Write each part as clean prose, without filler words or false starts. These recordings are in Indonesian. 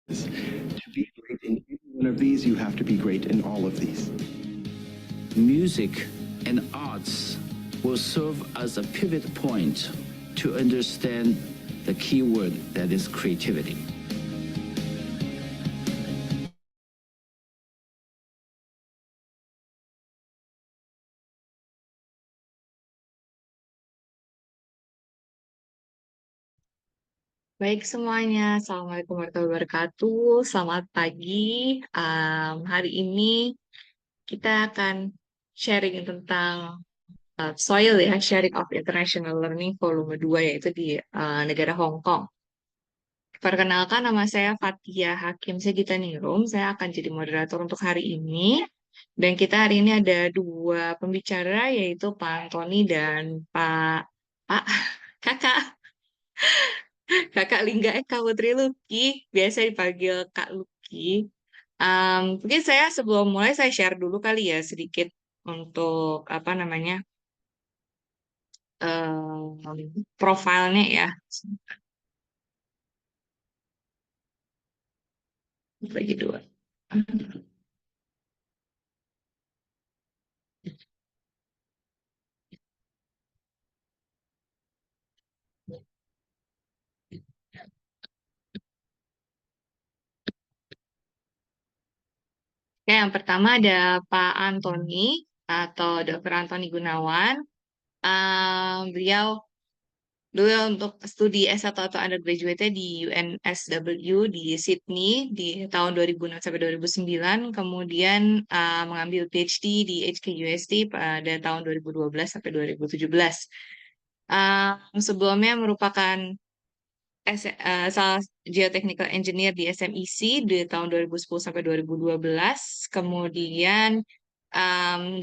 To be great in any one of these, you have to be great in all of these. Music and arts will serve as a pivot point to understand the key word that is creativity. Baik semuanya, Assalamualaikum warahmatullahi wabarakatuh. Selamat pagi. Hari ini kita akan sharing tentang SOIL ya, Sharing of International Learning Volume 2, yaitu di negara Hong Kong. Perkenalkan, nama saya Fathia Hakim Segitaningrum. Saya akan jadi moderator untuk hari ini. Dan kita hari ini ada dua pembicara, yaitu Pak Antoni dan Pak Kakak. Kakak Lingga Eka Putri Luki, biasa dipanggil Kak Luki. Mungkin saya sebelum mulai saya share dulu kali ya sedikit untuk apa namanya profilnya ya. Bagi dua. Oke, yang pertama ada Pak Antoni atau Dr. Antoni Gunawan. Beliau dulu untuk studi S1 atau undergraduate di UNSW di Sydney di tahun 2006 sampai 2009, kemudian mengambil PhD di HKUST pada tahun 2012 sampai 2017. Sebelumnya merupakan salah geotechnical engineer di SMEC di tahun 2010 sampai 2012. Kemudian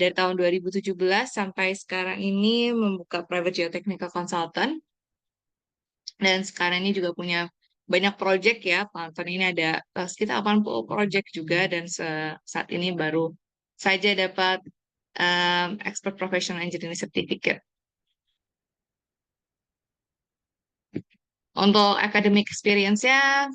dari tahun 2017 sampai sekarang ini membuka private geotechnical consultant. Dan sekarang ini juga punya banyak project ya. Pak Anton ini ada sekitar 80 project juga, dan saat ini baru saja dapat Expert Professional Engineering Certificate. Untuk academic experience-nya,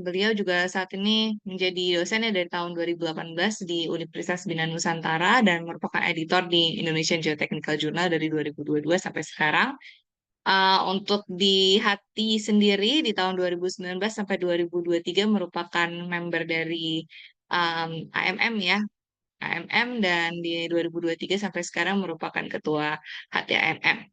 beliau juga saat ini menjadi dosen dari tahun 2018 di Universitas Bina Nusantara dan merupakan editor di Indonesian Geotechnical Journal dari 2022 sampai sekarang. Untuk di Hati sendiri di tahun 2019 sampai 2023 merupakan member dari AMM ya, AMM, dan di 2023 sampai sekarang merupakan ketua Hati AMM.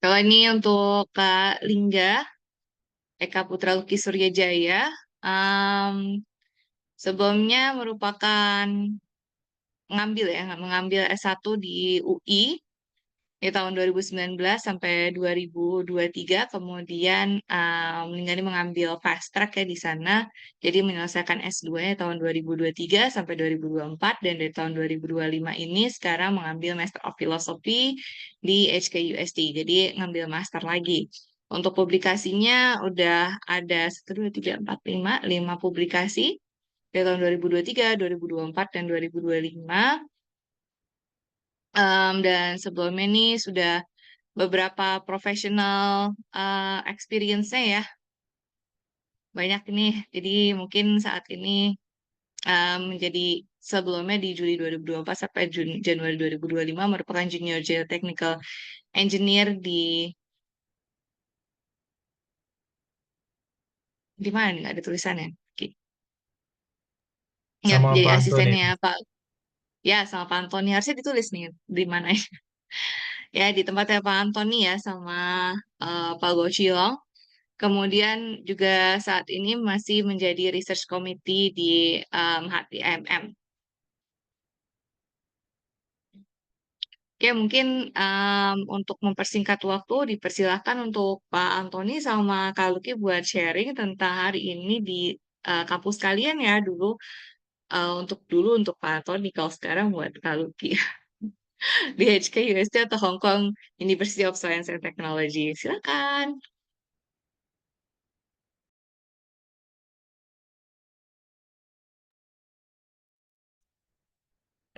Kalau ini untuk Kak Lingga Eka Putra Luki Suryajaya, sebelumnya merupakan mengambil S1 di UI di tahun 2019 sampai 2023, kemudian mengambil fast track ya di sana, jadi menyelesaikan S2-nya tahun 2023 sampai 2024, dan dari tahun 2025 ini sekarang mengambil Master of Philosophy di HKUST, jadi ngambil master lagi. Untuk publikasinya udah ada 1, 2, 3, 4, 5 publikasi dari tahun 2023, 2024, dan 2025. Dan sebelumnya ini sudah beberapa professional experience-nya ya. Banyak nih. Jadi mungkin saat ini menjadi sebelumnya di Juli 2024 sampai Januari 2025 merupakan Junior Geotechnical Engineer di mana nih? Nggak ada tulisannya. Oke. Ya, Sama jadi Pak Antoni. asistennya Pak. Ya, sama Pak Antoni. Harusnya ditulis nih di mana ya. Ya, di tempatnya Pak Antoni ya, sama Pak Go Chilong. Kemudian juga saat ini masih menjadi research committee di HTMM. Oke, mungkin untuk mempersingkat waktu, dipersilahkan untuk Pak Antoni sama Kak Luki buat sharing tentang hari ini di kampus kalian ya dulu. Untuk Pak Antoni, kalau sekarang buat Kak Luki. Di HKUST atau Hong Kong University of Science and Technology. Silakan.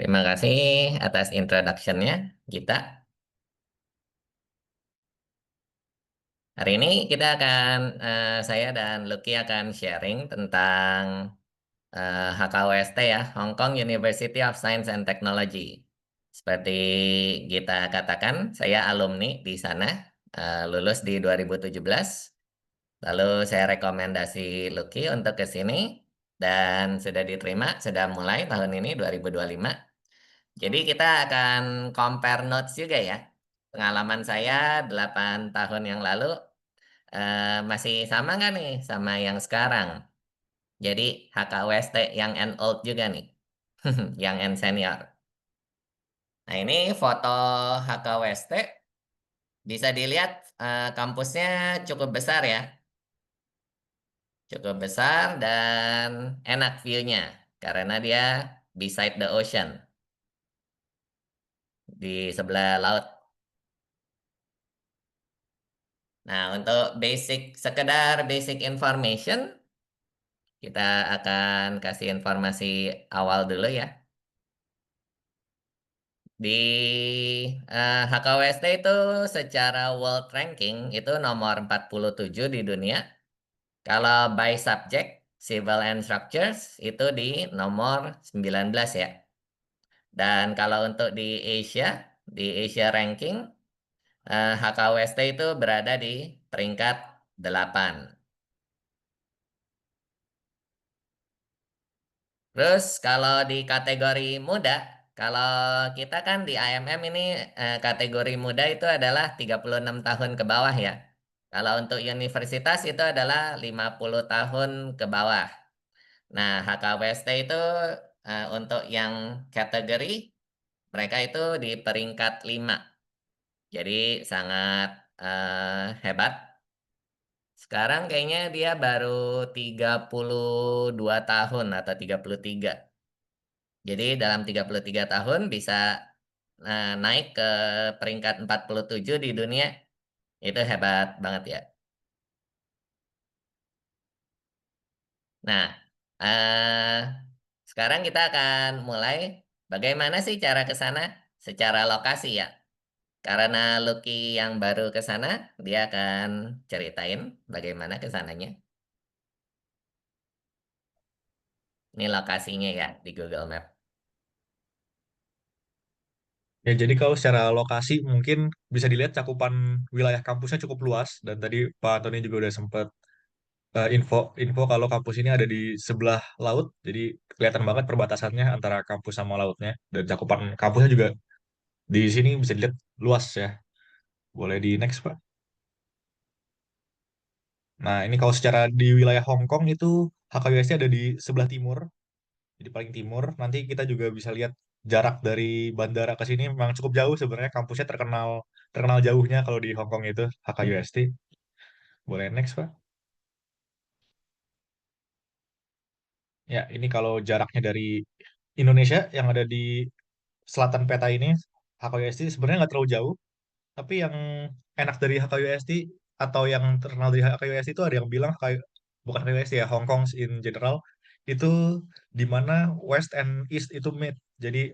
Terima kasih atas introduction-nya, Gita. Hari ini kita akan, saya dan Lucky akan sharing tentang HKUST ya, Hong Kong University of Science and Technology. Seperti Gita katakan, saya alumni di sana, lulus di 2017. Lalu saya rekomendasi Lucky untuk ke sini dan sudah diterima, sudah mulai tahun ini 2025. Jadi kita akan compare notes juga ya. Pengalaman saya 8 tahun yang lalu masih sama nggak nih sama yang sekarang? Jadi HKUST yang and old juga nih, yang and senior. Nah ini foto HKUST, bisa dilihat kampusnya cukup besar ya. Cukup besar dan enak view-nya karena dia beside the ocean, di sebelah laut. Nah, untuk sekedar basic information, kita akan kasih informasi awal dulu ya. Di HKWST itu secara world ranking itu nomor 47 di dunia. Kalau by subject, civil and structures itu di nomor 19 ya. Dan kalau untuk di Asia ranking, HKWST itu berada di peringkat 8. Terus kalau di kategori muda, kalau kita kan di IMM ini kategori muda itu adalah 36 tahun ke bawah ya. Kalau untuk universitas itu adalah 50 tahun ke bawah. Nah, HKWST itu untuk yang kategori mereka itu di peringkat 5. Jadi sangat hebat. Sekarang kayaknya dia baru 32 tahun atau 33. Jadi dalam 33 tahun bisa naik ke peringkat 47 di dunia. Itu hebat banget ya. Nah, eh, sekarang kita akan mulai bagaimana sih cara ke sana secara lokasi ya. Karena Lucky yang baru ke sana, dia akan ceritain bagaimana ke sananya. Ini lokasinya ya di Google Map. Ya, jadi kalau secara lokasi mungkin bisa dilihat cakupan wilayah kampusnya cukup luas dan tadi Pak Antoni juga udah sempat info kalau kampus ini ada di sebelah laut, jadi kelihatan banget perbatasannya antara kampus sama lautnya dan cakupan kampusnya juga di sini bisa dilihat luas ya. Boleh di next, Pak. Nah, ini kalau secara di wilayah Hong Kong itu HKUST ada di sebelah timur, jadi paling timur. Nanti kita juga bisa lihat jarak dari bandara ke sini memang cukup jauh sebenarnya. Kampusnya terkenal terkenal jauhnya kalau di Hong Kong itu HKUST. Boleh next, Pak. Ya, ini kalau jaraknya dari Indonesia yang ada di selatan peta ini, HKUST sebenarnya nggak terlalu jauh. Tapi yang enak dari HKUST atau yang terkenal dari HKUST itu ada yang bilang bukan HKUST ya, Hong Kong in general itu di mana West and East itu meet. Jadi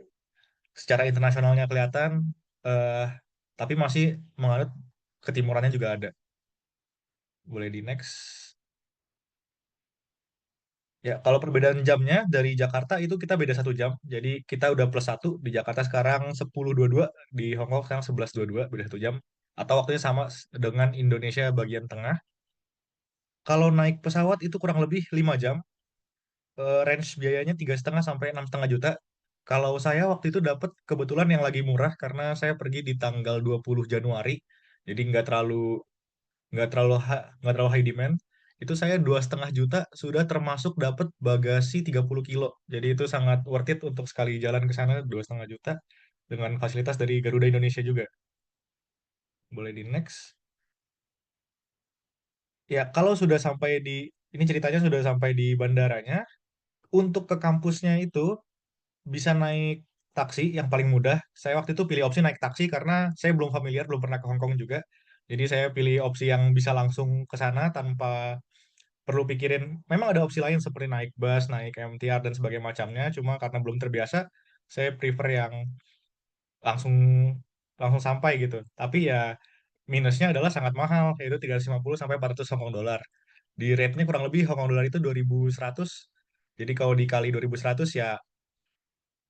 secara internasionalnya kelihatan, eh, tapi masih menganut ketimurannya juga ada. Boleh di next. Ya, kalau perbedaan jamnya dari Jakarta itu kita beda 1 jam. Jadi kita udah +1 di Jakarta sekarang 10.22, di Hong Kong sekarang 11.22, beda 1 jam. Atau waktunya sama dengan Indonesia bagian tengah. Kalau naik pesawat itu kurang lebih 5 jam. Range biayanya 3,5 sampai 6,5 juta. Kalau saya waktu itu dapat kebetulan yang lagi murah karena saya pergi di tanggal 20 Januari. Jadi nggak terlalu high demand. Itu saya 2,5 juta sudah termasuk dapat bagasi 30 kilo. Jadi itu sangat worth it untuk sekali jalan ke sana 2,5 juta dengan fasilitas dari Garuda Indonesia juga. Boleh di next. Ya, kalau sudah sampai ini ceritanya sudah sampai di bandaranya, untuk ke kampusnya itu bisa naik taksi yang paling mudah. Saya waktu itu pilih opsi naik taksi karena saya belum familiar, belum pernah ke Hong Kong juga. Jadi saya pilih opsi yang bisa langsung ke sana tanpa perlu pikirin. Memang ada opsi lain seperti naik bus, naik MTR dan sebagainya macamnya. Cuma karena belum terbiasa, Saya prefer yang langsung langsung sampai gitu. Tapi ya minusnya adalah sangat mahal, yaitu 350 sampai 400 Hong Kong dolar. Di rate-nya kurang lebih Hong Kong dolar itu 2.100. Jadi kalau dikali 2.100 ya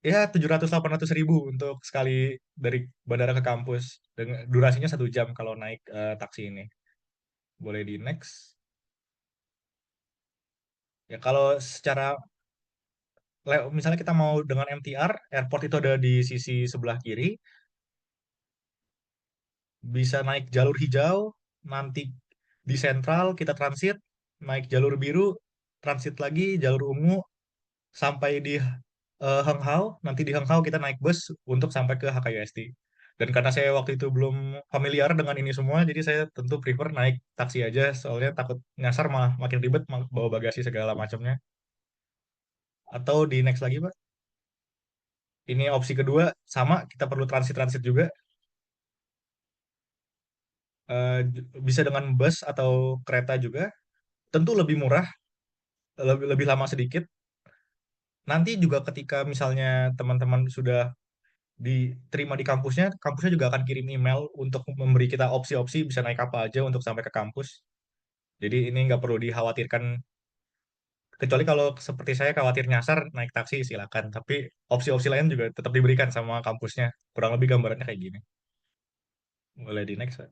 700-800 ribu untuk sekali dari bandara ke kampus. Dengan durasinya 1 jam kalau naik taksi ini. Boleh di next. Ya kalau secara misalnya kita mau dengan MTR, airport itu ada di sisi sebelah kiri, bisa naik jalur hijau, nanti di sentral kita transit, naik jalur biru, transit lagi jalur ungu sampai di Heng Hao, nanti di Heng Hao kita naik bus untuk sampai ke HKUST. Dan karena saya waktu itu belum familiar dengan ini semua, jadi saya tentu prefer naik taksi aja, soalnya takut nyasar malah makin ribet bawa bagasi segala macamnya. Atau di next lagi, Pak. Ini opsi kedua, sama kita perlu transit-transit juga. Bisa dengan bus atau kereta juga. Tentu lebih murah, lebih lama sedikit. Nanti juga ketika misalnya teman-teman sudah diterima di kampusnya, kampusnya juga akan kirim email untuk memberi kita opsi-opsi bisa naik apa aja untuk sampai ke kampus. Jadi ini nggak perlu dikhawatirkan, kecuali kalau seperti saya khawatir nyasar naik taksi silakan. Tapi opsi-opsi lain juga tetap diberikan sama kampusnya. Kurang lebih gambarannya kayak gini. Boleh di next, Pak.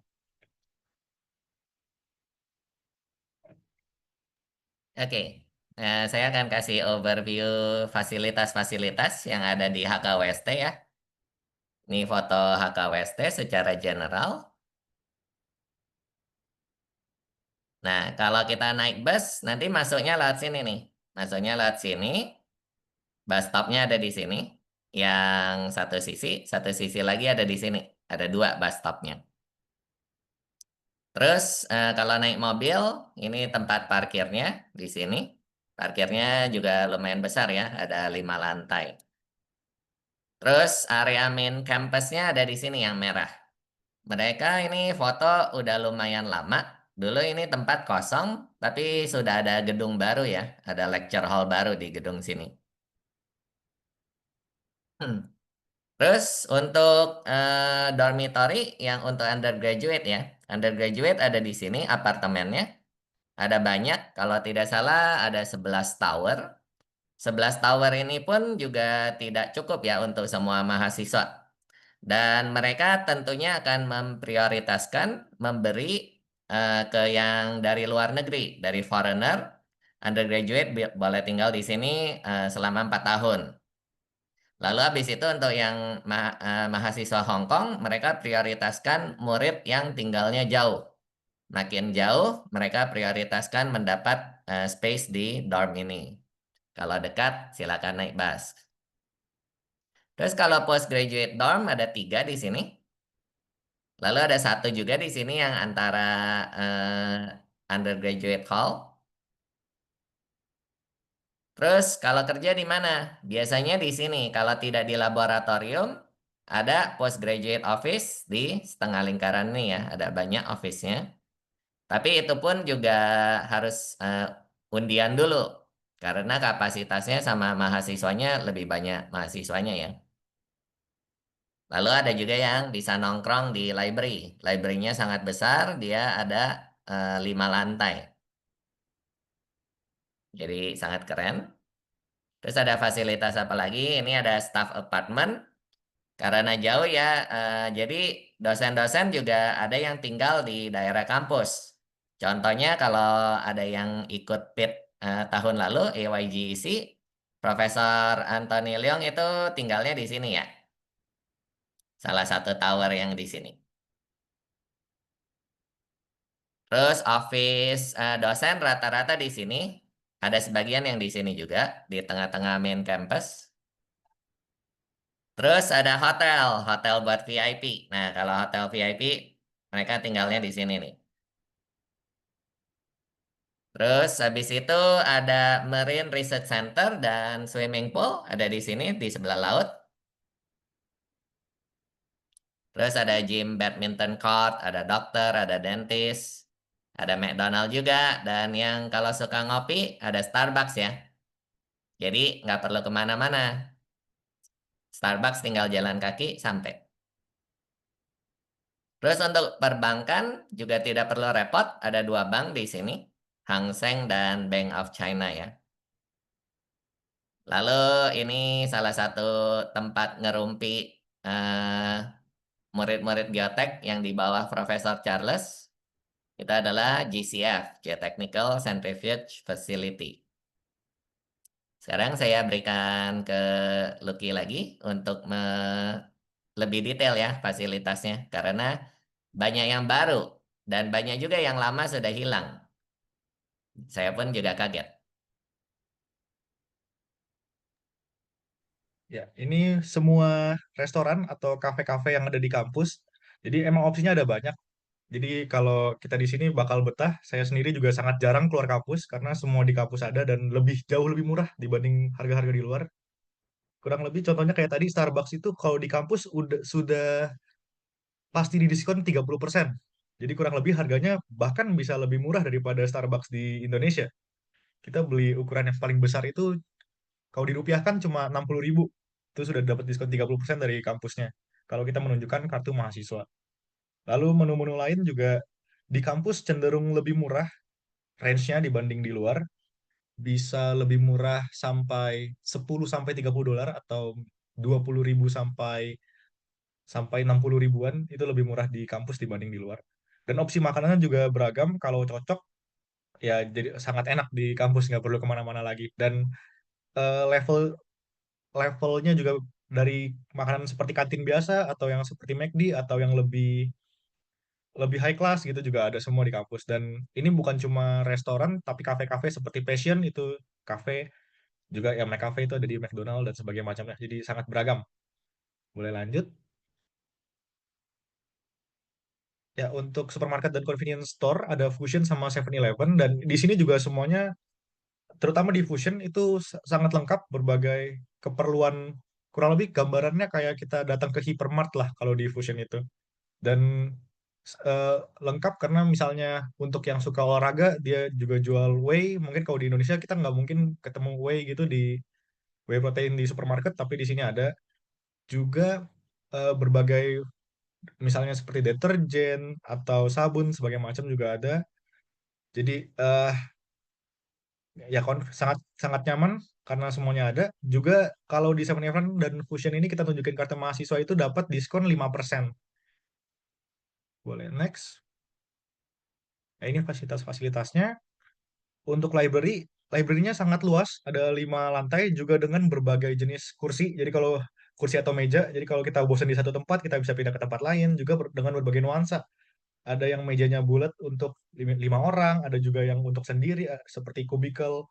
Oke, saya akan kasih overview fasilitas-fasilitas yang ada di HKWST ya. Ini foto HKWST secara general. Nah, kalau kita naik bus, nanti masuknya lewat sini nih. Masuknya lewat sini, bus stopnya ada di sini. Yang satu sisi lagi ada di sini. Ada 2 bus stopnya. Terus kalau naik mobil, ini tempat parkirnya di sini. Parkirnya juga lumayan besar ya, ada 5 lantai. Terus area main campusnya ada di sini yang merah. Mereka ini foto udah lumayan lama. Dulu ini tempat kosong, tapi sudah ada gedung baru ya. Ada lecture hall baru di gedung sini. Terus untuk dormitory yang untuk undergraduate ya. Undergraduate ada di sini apartemennya. Ada banyak, kalau tidak salah ada 11 tower. 11 tower ini pun juga tidak cukup ya untuk semua mahasiswa. Dan mereka tentunya akan memprioritaskan memberi ke yang dari luar negeri, dari foreigner. Undergraduate boleh tinggal di sini selama 4 tahun. Lalu habis itu untuk yang mahasiswa Hong Kong, mereka prioritaskan murid yang tinggalnya jauh. Makin jauh, mereka prioritaskan mendapat space di dorm ini. Kalau dekat, silakan naik bus. Terus kalau postgraduate dorm ada 3 di sini. Lalu ada 1 juga di sini yang antara undergraduate hall. Terus kalau kerja di mana? Biasanya di sini. Kalau tidak di laboratorium, ada postgraduate office di setengah lingkaran ini ya. Ada banyak office-nya. Tapi itu pun juga harus undian dulu. Karena kapasitasnya sama mahasiswanya lebih banyak mahasiswanya ya. Lalu ada juga yang bisa nongkrong di library. Library-nya sangat besar, dia ada 5 lantai. Jadi sangat keren. Terus ada fasilitas apa lagi? Ini ada staff apartment. Karena jauh ya, jadi dosen-dosen juga ada yang tinggal di daerah kampus. Contohnya kalau ada yang ikut PIT tahun lalu, AYGEC, Profesor Anthony Leong itu tinggalnya di sini ya. Salah satu tower yang di sini. Terus office dosen rata-rata di sini. Ada sebagian yang di sini juga, di tengah-tengah main campus. Terus ada hotel buat VIP. Nah, kalau hotel VIP, mereka tinggalnya di sini nih. Terus habis itu ada Marine Research Center dan swimming pool ada di sini di sebelah laut. Terus ada gym badminton court, ada dokter, ada dentist, ada McDonald juga, dan yang kalau suka ngopi ada Starbucks ya. Jadi nggak perlu kemana-mana. Starbucks tinggal jalan kaki sampai. Terus untuk perbankan juga tidak perlu repot, ada 2 bank di sini, Hang Seng dan Bank of China ya. Lalu ini salah satu tempat ngerumpi eh, murid-murid biotek yang di bawah Profesor Charles. Itu adalah GCF, Geotechnical Centrifuge Facility. Sekarang saya berikan ke Lucky lagi untuk lebih detail ya fasilitasnya. Karena banyak yang baru dan banyak juga yang lama sudah hilang. Saya pun juga kaget. Ya, ini semua restoran atau kafe-kafe yang ada di kampus. Jadi emang opsinya ada banyak. Jadi kalau kita di sini bakal betah. Saya sendiri juga sangat jarang keluar kampus karena semua di kampus ada dan jauh lebih murah dibanding harga-harga di luar. Kurang lebih contohnya kayak tadi Starbucks itu kalau di kampus sudah pasti didiskon 30%. Jadi kurang lebih harganya bahkan bisa lebih murah daripada Starbucks di Indonesia. Kita beli ukuran yang paling besar itu kalau dirupiahkan cuma 60.000. Itu sudah dapat diskon 30% dari kampusnya. Kalau kita menunjukkan kartu mahasiswa. Lalu menu-menu lain juga di kampus cenderung lebih murah range-nya dibanding di luar. Bisa lebih murah sampai 10 sampai 30 dolar atau 20.000 sampai sampai 60 ribuan itu lebih murah di kampus dibanding di luar. Dan opsi makanannya juga beragam kalau cocok ya jadi sangat enak di kampus nggak perlu kemana-mana lagi. Dan levelnya juga dari makanan seperti kantin biasa atau yang seperti McD atau yang lebih lebih high class gitu juga ada semua di kampus. Dan ini bukan cuma restoran tapi kafe-kafe seperti Passion itu kafe juga yang McCafe itu ada di McDonald dan sebagainya macamnya. Jadi sangat beragam. Boleh lanjut? Ya, untuk supermarket dan convenience store ada Fusion sama 7-Eleven dan di sini juga semuanya terutama di Fusion itu sangat lengkap berbagai keperluan kurang lebih gambarannya kayak kita datang ke hypermart lah kalau di Fusion itu. Dan eh, lengkap karena misalnya untuk yang suka olahraga dia juga jual whey. Mungkin kalau di Indonesia kita nggak mungkin ketemu whey gitu di whey protein di supermarket tapi di sini ada juga berbagai misalnya seperti deterjen atau sabun sebagai macam juga ada. Jadi ya sangat sangat nyaman karena semuanya ada. Juga kalau di 7-Eleven dan Fusion ini kita tunjukin kartu mahasiswa itu dapat diskon 5%. Boleh next. Nah, ini fasilitas-fasilitasnya. Untuk library-nya sangat luas, ada 5 lantai juga dengan berbagai jenis kursi. Jadi kalau kursi atau meja, jadi kalau kita bosan di satu tempat, kita bisa pindah ke tempat lain juga dengan berbagai nuansa. Ada yang mejanya bulat untuk 5 orang, ada juga yang untuk sendiri seperti kubikel,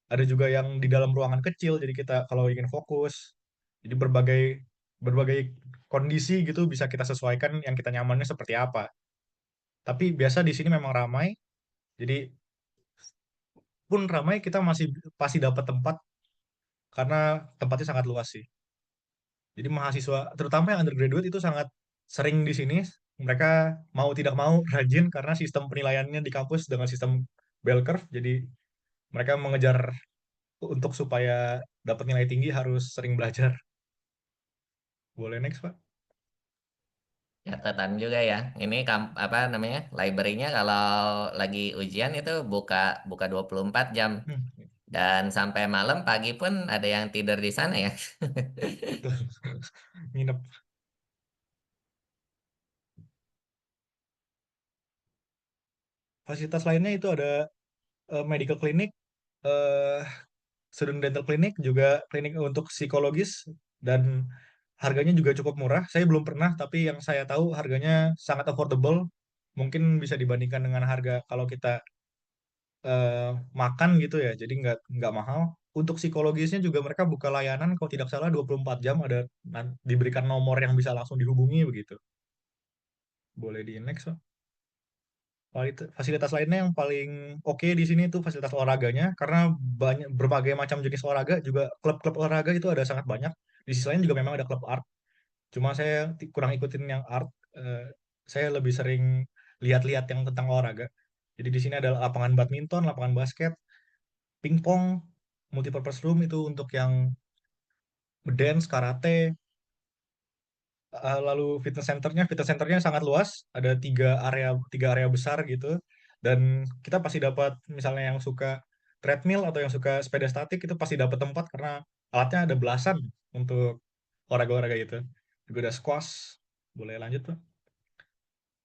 ada juga yang di dalam ruangan kecil, jadi kita kalau ingin fokus, jadi berbagai berbagai kondisi gitu bisa kita sesuaikan yang kita nyamannya seperti apa. Tapi biasa di sini memang ramai, jadi pun ramai kita masih pasti dapat tempat karena tempatnya sangat luas sih. Jadi mahasiswa, terutama yang undergraduate itu sangat sering di sini. Mereka mau tidak mau rajin karena sistem penilaiannya di kampus dengan sistem bell curve. Jadi mereka mengejar untuk supaya dapat nilai tinggi harus sering belajar. Boleh next, Pak? Catatan juga ya. Ini apa namanya? Library-nya kalau lagi ujian itu buka buka 24 jam Hmm, dan sampai malam pagi pun ada yang tidur di sana ya. betul. Nginep. Fasilitas lainnya itu ada medical clinic, eh, student dental clinic, juga klinik untuk psikologis, dan harganya juga cukup murah. Saya belum pernah, tapi yang saya tahu harganya sangat affordable. Mungkin bisa dibandingkan dengan harga kalau kita eh, makan gitu ya, jadi nggak mahal. Untuk psikologisnya juga mereka buka layanan, kalau tidak salah 24 jam ada diberikan nomor yang bisa langsung dihubungi begitu. Boleh di next, Pak. Fasilitas lainnya yang paling oke di sini itu fasilitas olahraganya karena banyak berbagai macam jenis olahraga juga klub-klub olahraga itu ada sangat banyak. Di sisi lain juga memang ada klub art. Cuma saya kurang ikutin yang art. eh, saya lebih sering lihat-lihat yang tentang olahraga. Jadi di sini ada lapangan badminton, lapangan basket, pingpong, multipurpose room itu untuk yang dance, karate. Lalu fitness centernya sangat luas, ada tiga area besar gitu. Dan kita pasti dapat, misalnya yang suka treadmill atau yang suka sepeda statik itu pasti dapat tempat karena alatnya ada belasan untuk olahraga-olahraga itu. Juga ada squash. Boleh lanjut tuh.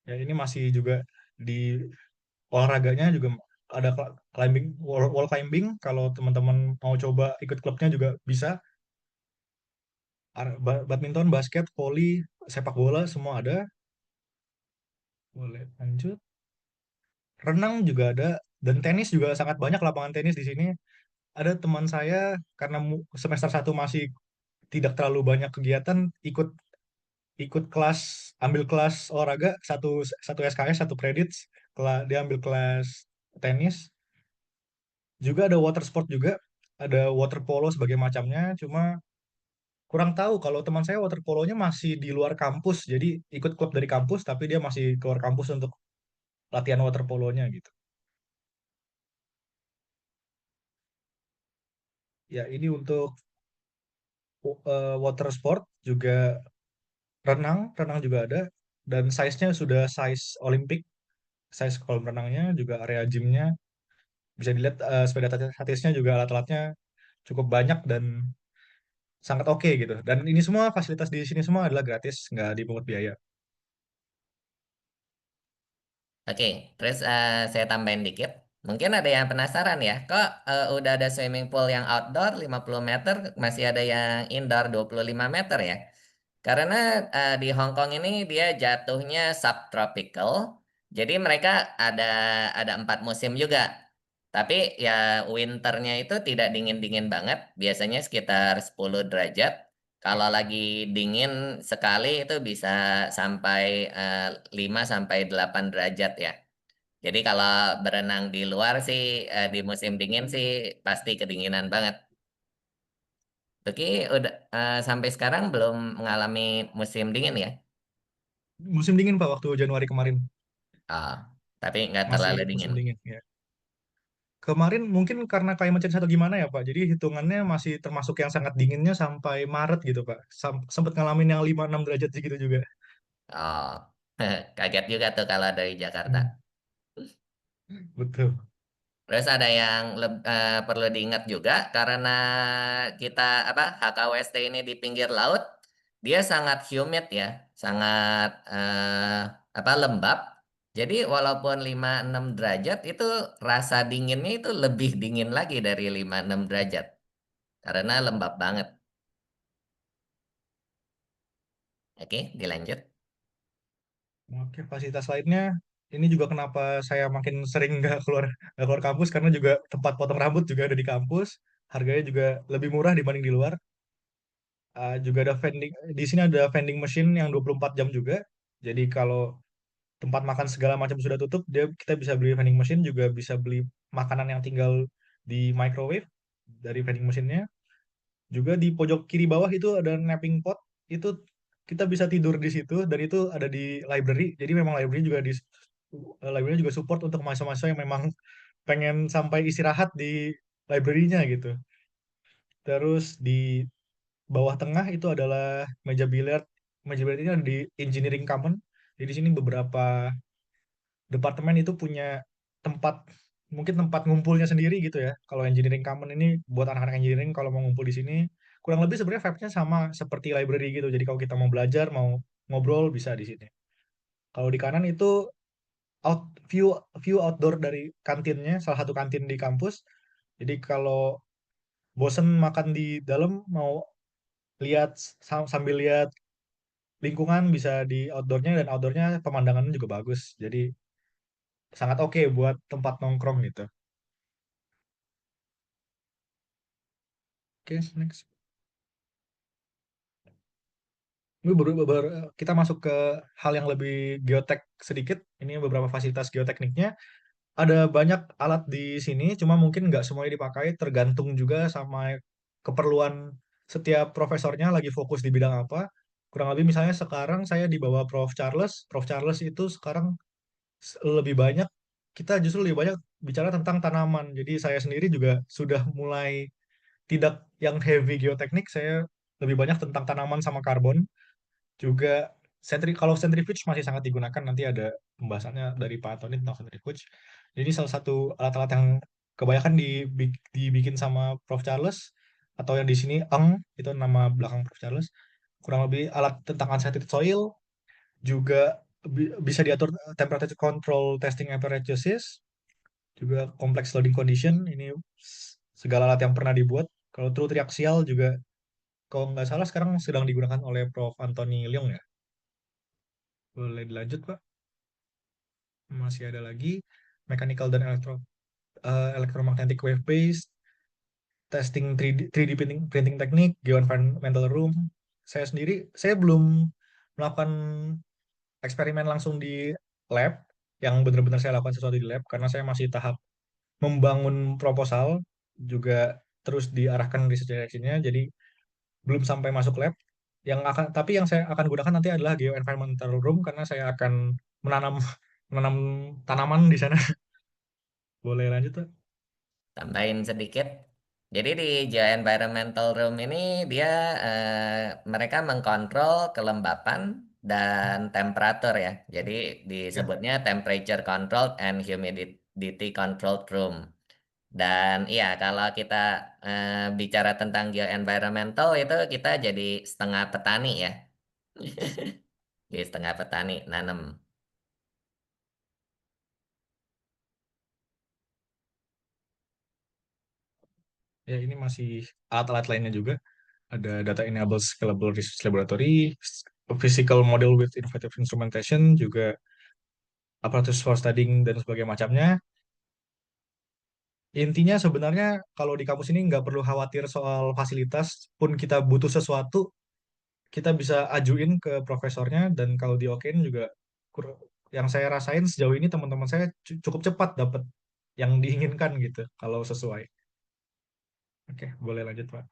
Ya ini masih juga di olahraganya juga ada climbing, wall climbing. Kalau teman-teman mau coba ikut klubnya juga bisa. Badminton, basket, volley, sepak bola semua ada. Boleh lanjut. Renang juga ada, dan tenis juga sangat banyak lapangan tenis di sini. Ada teman saya karena semester 1 masih tidak terlalu banyak kegiatan, ikut ikut kelas, ambil kelas olahraga satu satu SKS, satu kredit, dia ambil kelas tenis. Juga ada water sport juga, ada water polo sebagai macamnya. Cuma kurang tahu kalau teman saya water polonya masih di luar kampus, jadi ikut klub dari kampus tapi dia masih keluar kampus untuk latihan water polonya gitu. Ya ini untuk water sport. Juga renang juga ada, dan size-nya sudah size Olimpik, size kolam renangnya juga, area gymnya bisa dilihat, sepeda statisnya juga, alat-alatnya cukup banyak dan sangat oke gitu. Dan ini semua fasilitas di sini semua adalah gratis, nggak dipungut biaya. Oke, terus saya tambahin dikit. Mungkin ada yang penasaran ya, kok udah ada swimming pool yang outdoor 50 meter, masih ada yang indoor 25 meter ya? Karena di Hong Kong ini dia jatuhnya subtropical, jadi mereka ada 4 musim juga. Tapi ya winternya itu tidak dingin-dingin banget, biasanya sekitar 10 derajat. Kalau lagi dingin sekali itu bisa sampai 5 sampai 8 derajat ya. Jadi kalau berenang di luar sih di musim dingin sih pasti kedinginan banget. Oke, udah sampai sekarang belum mengalami musim dingin ya? Musim dingin Pak, waktu Januari kemarin Ah, tapi nggak masih terlalu musim dingin. dingin ya. Kemarin mungkin karena climate change atau gimana ya Pak, jadi hitungannya masih termasuk yang sangat dinginnya sampai Maret gitu Pak. Sempat ngalamin yang 5-6 derajat segitu juga. Oh, kaget juga tuh kalau dari Jakarta. Hmm, betul. Terus ada yang perlu diingat juga karena kita HKWST ini di pinggir laut, dia sangat humid ya, sangat lembab. Jadi walaupun 5-6 derajat itu rasa dinginnya itu lebih dingin lagi dari 5-6 derajat karena lembab banget. Oke, dilanjut. Oke, fasilitas lainnya ini juga kenapa saya makin sering nggak keluar kampus, karena juga tempat potong rambut juga ada di kampus. Harganya juga lebih murah dibanding di luar. Juga ada di sini ada vending machine yang 24 jam juga. Jadi kalau tempat makan segala macam sudah tutup, kita bisa beli vending machine, juga bisa beli makanan yang tinggal di microwave dari vending machine-nya. Juga di pojok kiri bawah itu ada napping pot. Itu kita bisa tidur di situ, dan itu ada di library. Jadi memang library juga support untuk mahasiswa-mahasiswa yang memang pengen sampai istirahat di library-nya gitu. Terus di bawah tengah itu adalah meja biliar. Meja biliar ini ada di engineering common. Jadi di sini beberapa departemen itu punya tempat, mungkin tempat ngumpulnya sendiri gitu ya. Kalau engineering common ini buat anak-anak engineering kalau mau ngumpul di sini, kurang lebih sebenarnya vibe-nya sama seperti library gitu. Jadi kalau kita mau belajar, mau ngobrol, bisa di sini. Kalau di kanan itu out view view outdoor dari kantinnya, salah satu kantin di kampus. Jadi kalau bosen makan di dalam, mau lihat sambil lihat lingkungan, bisa di outdoornya, dan outdoornya pemandangannya juga bagus. Jadi sangat oke buat tempat nongkrong gitu. Oke, next. Ini kita masuk ke hal yang lebih geotek sedikit. Ini beberapa fasilitas geotekniknya. Ada banyak alat di sini, cuma mungkin nggak semuanya dipakai, tergantung juga sama keperluan setiap profesornya lagi fokus di bidang apa. Kurang lebih misalnya sekarang saya di bawah Prof. Charles. Prof. Charles itu sekarang lebih banyak, kita justru lebih banyak bicara tentang tanaman. Jadi saya sendiri juga sudah mulai tidak yang heavy geoteknik, saya lebih banyak tentang tanaman sama karbon. Juga kalau centrifuge masih sangat digunakan, nanti ada pembahasannya dari Pak Antoni tentang centrifuge. Jadi salah satu alat-alat yang kebanyakan dibikin sama Prof. Charles, atau yang di sini itu nama belakang Prof. Charles. Kurang lebih alat tentang unsaturated soil, juga bisa diatur temperature control testing apparatus, juga complex loading condition. Ini segala alat yang pernah dibuat. Kalau truth reaksial juga, kalau nggak salah sekarang sedang digunakan oleh Prof. Anthony Leong ya. Boleh dilanjut, Pak. Masih ada lagi mechanical dan electromagnetic wave based testing 3D printing teknik, geoenvironmental room. Saya belum melakukan eksperimen langsung di lab, yang benar-benar saya lakukan sesuatu di lab, karena saya masih tahap membangun proposal, juga terus diarahkan research direction-nya, jadi belum sampai masuk lab. Tapi yang saya akan gunakan nanti adalah geoenvironmental room, karena saya akan menanam menanam tanaman di sana. Boleh lanjut, Pak? Tambahin sedikit. Jadi di Geoenvironmental Room ini dia mereka mengkontrol kelembapan dan temperatur ya. Jadi Ya. disebutnya temperature controlled and humidity controlled room. Dan iya kalau kita bicara tentang geoenvironmental itu kita jadi setengah petani ya. Jadi setengah petani nanam. Ya, ini masih alat-alat lainnya juga. Ada data enabled scalable research laboratory, physical model with innovative instrumentation, juga apparatus for studying dan sebagainya macamnya. Intinya sebenarnya kalau di kampus ini nggak perlu khawatir soal fasilitas, pun kita butuh sesuatu, kita bisa ajuin ke profesornya, dan kalau diokein juga, kur- yang saya rasain sejauh ini teman-teman saya cukup cepat dapat yang diinginkan gitu kalau sesuai. Oke, boleh lanjut, Pak.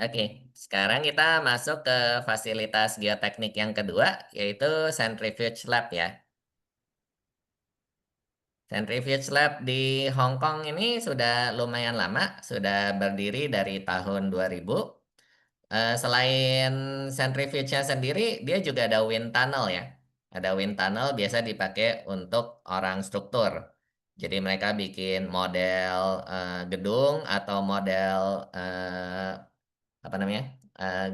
Oke, sekarang kita masuk ke fasilitas geoteknik yang kedua, yaitu Centrifuge Lab ya. Centrifuge Lab di Hong Kong ini sudah lumayan lama, sudah berdiri dari tahun 2000. Selain centrifuge-nya sendiri, dia juga ada wind tunnel ya. Ada wind tunnel biasa dipakai untuk orang struktur. Jadi mereka bikin model gedung atau model apa namanya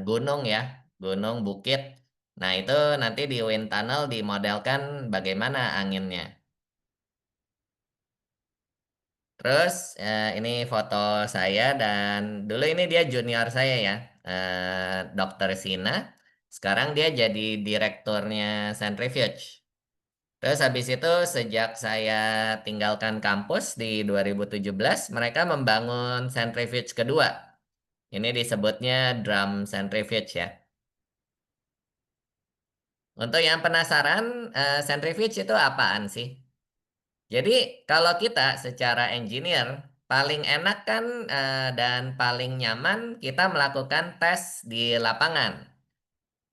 gunung ya, gunung bukit. Nah itu nanti di wind tunnel dimodelkan bagaimana anginnya. Terus ini foto saya dan dulu ini dia junior saya ya, Dr. Sina. Sekarang dia jadi direkturnya Centrifuge. Terus habis itu sejak saya tinggalkan kampus di 2017, mereka membangun Centrifuge kedua. Ini disebutnya drum centrifuge ya. Untuk yang penasaran, centrifuge itu apaan sih? Jadi kalau kita secara engineer paling enak kan dan paling nyaman kita melakukan tes di lapangan.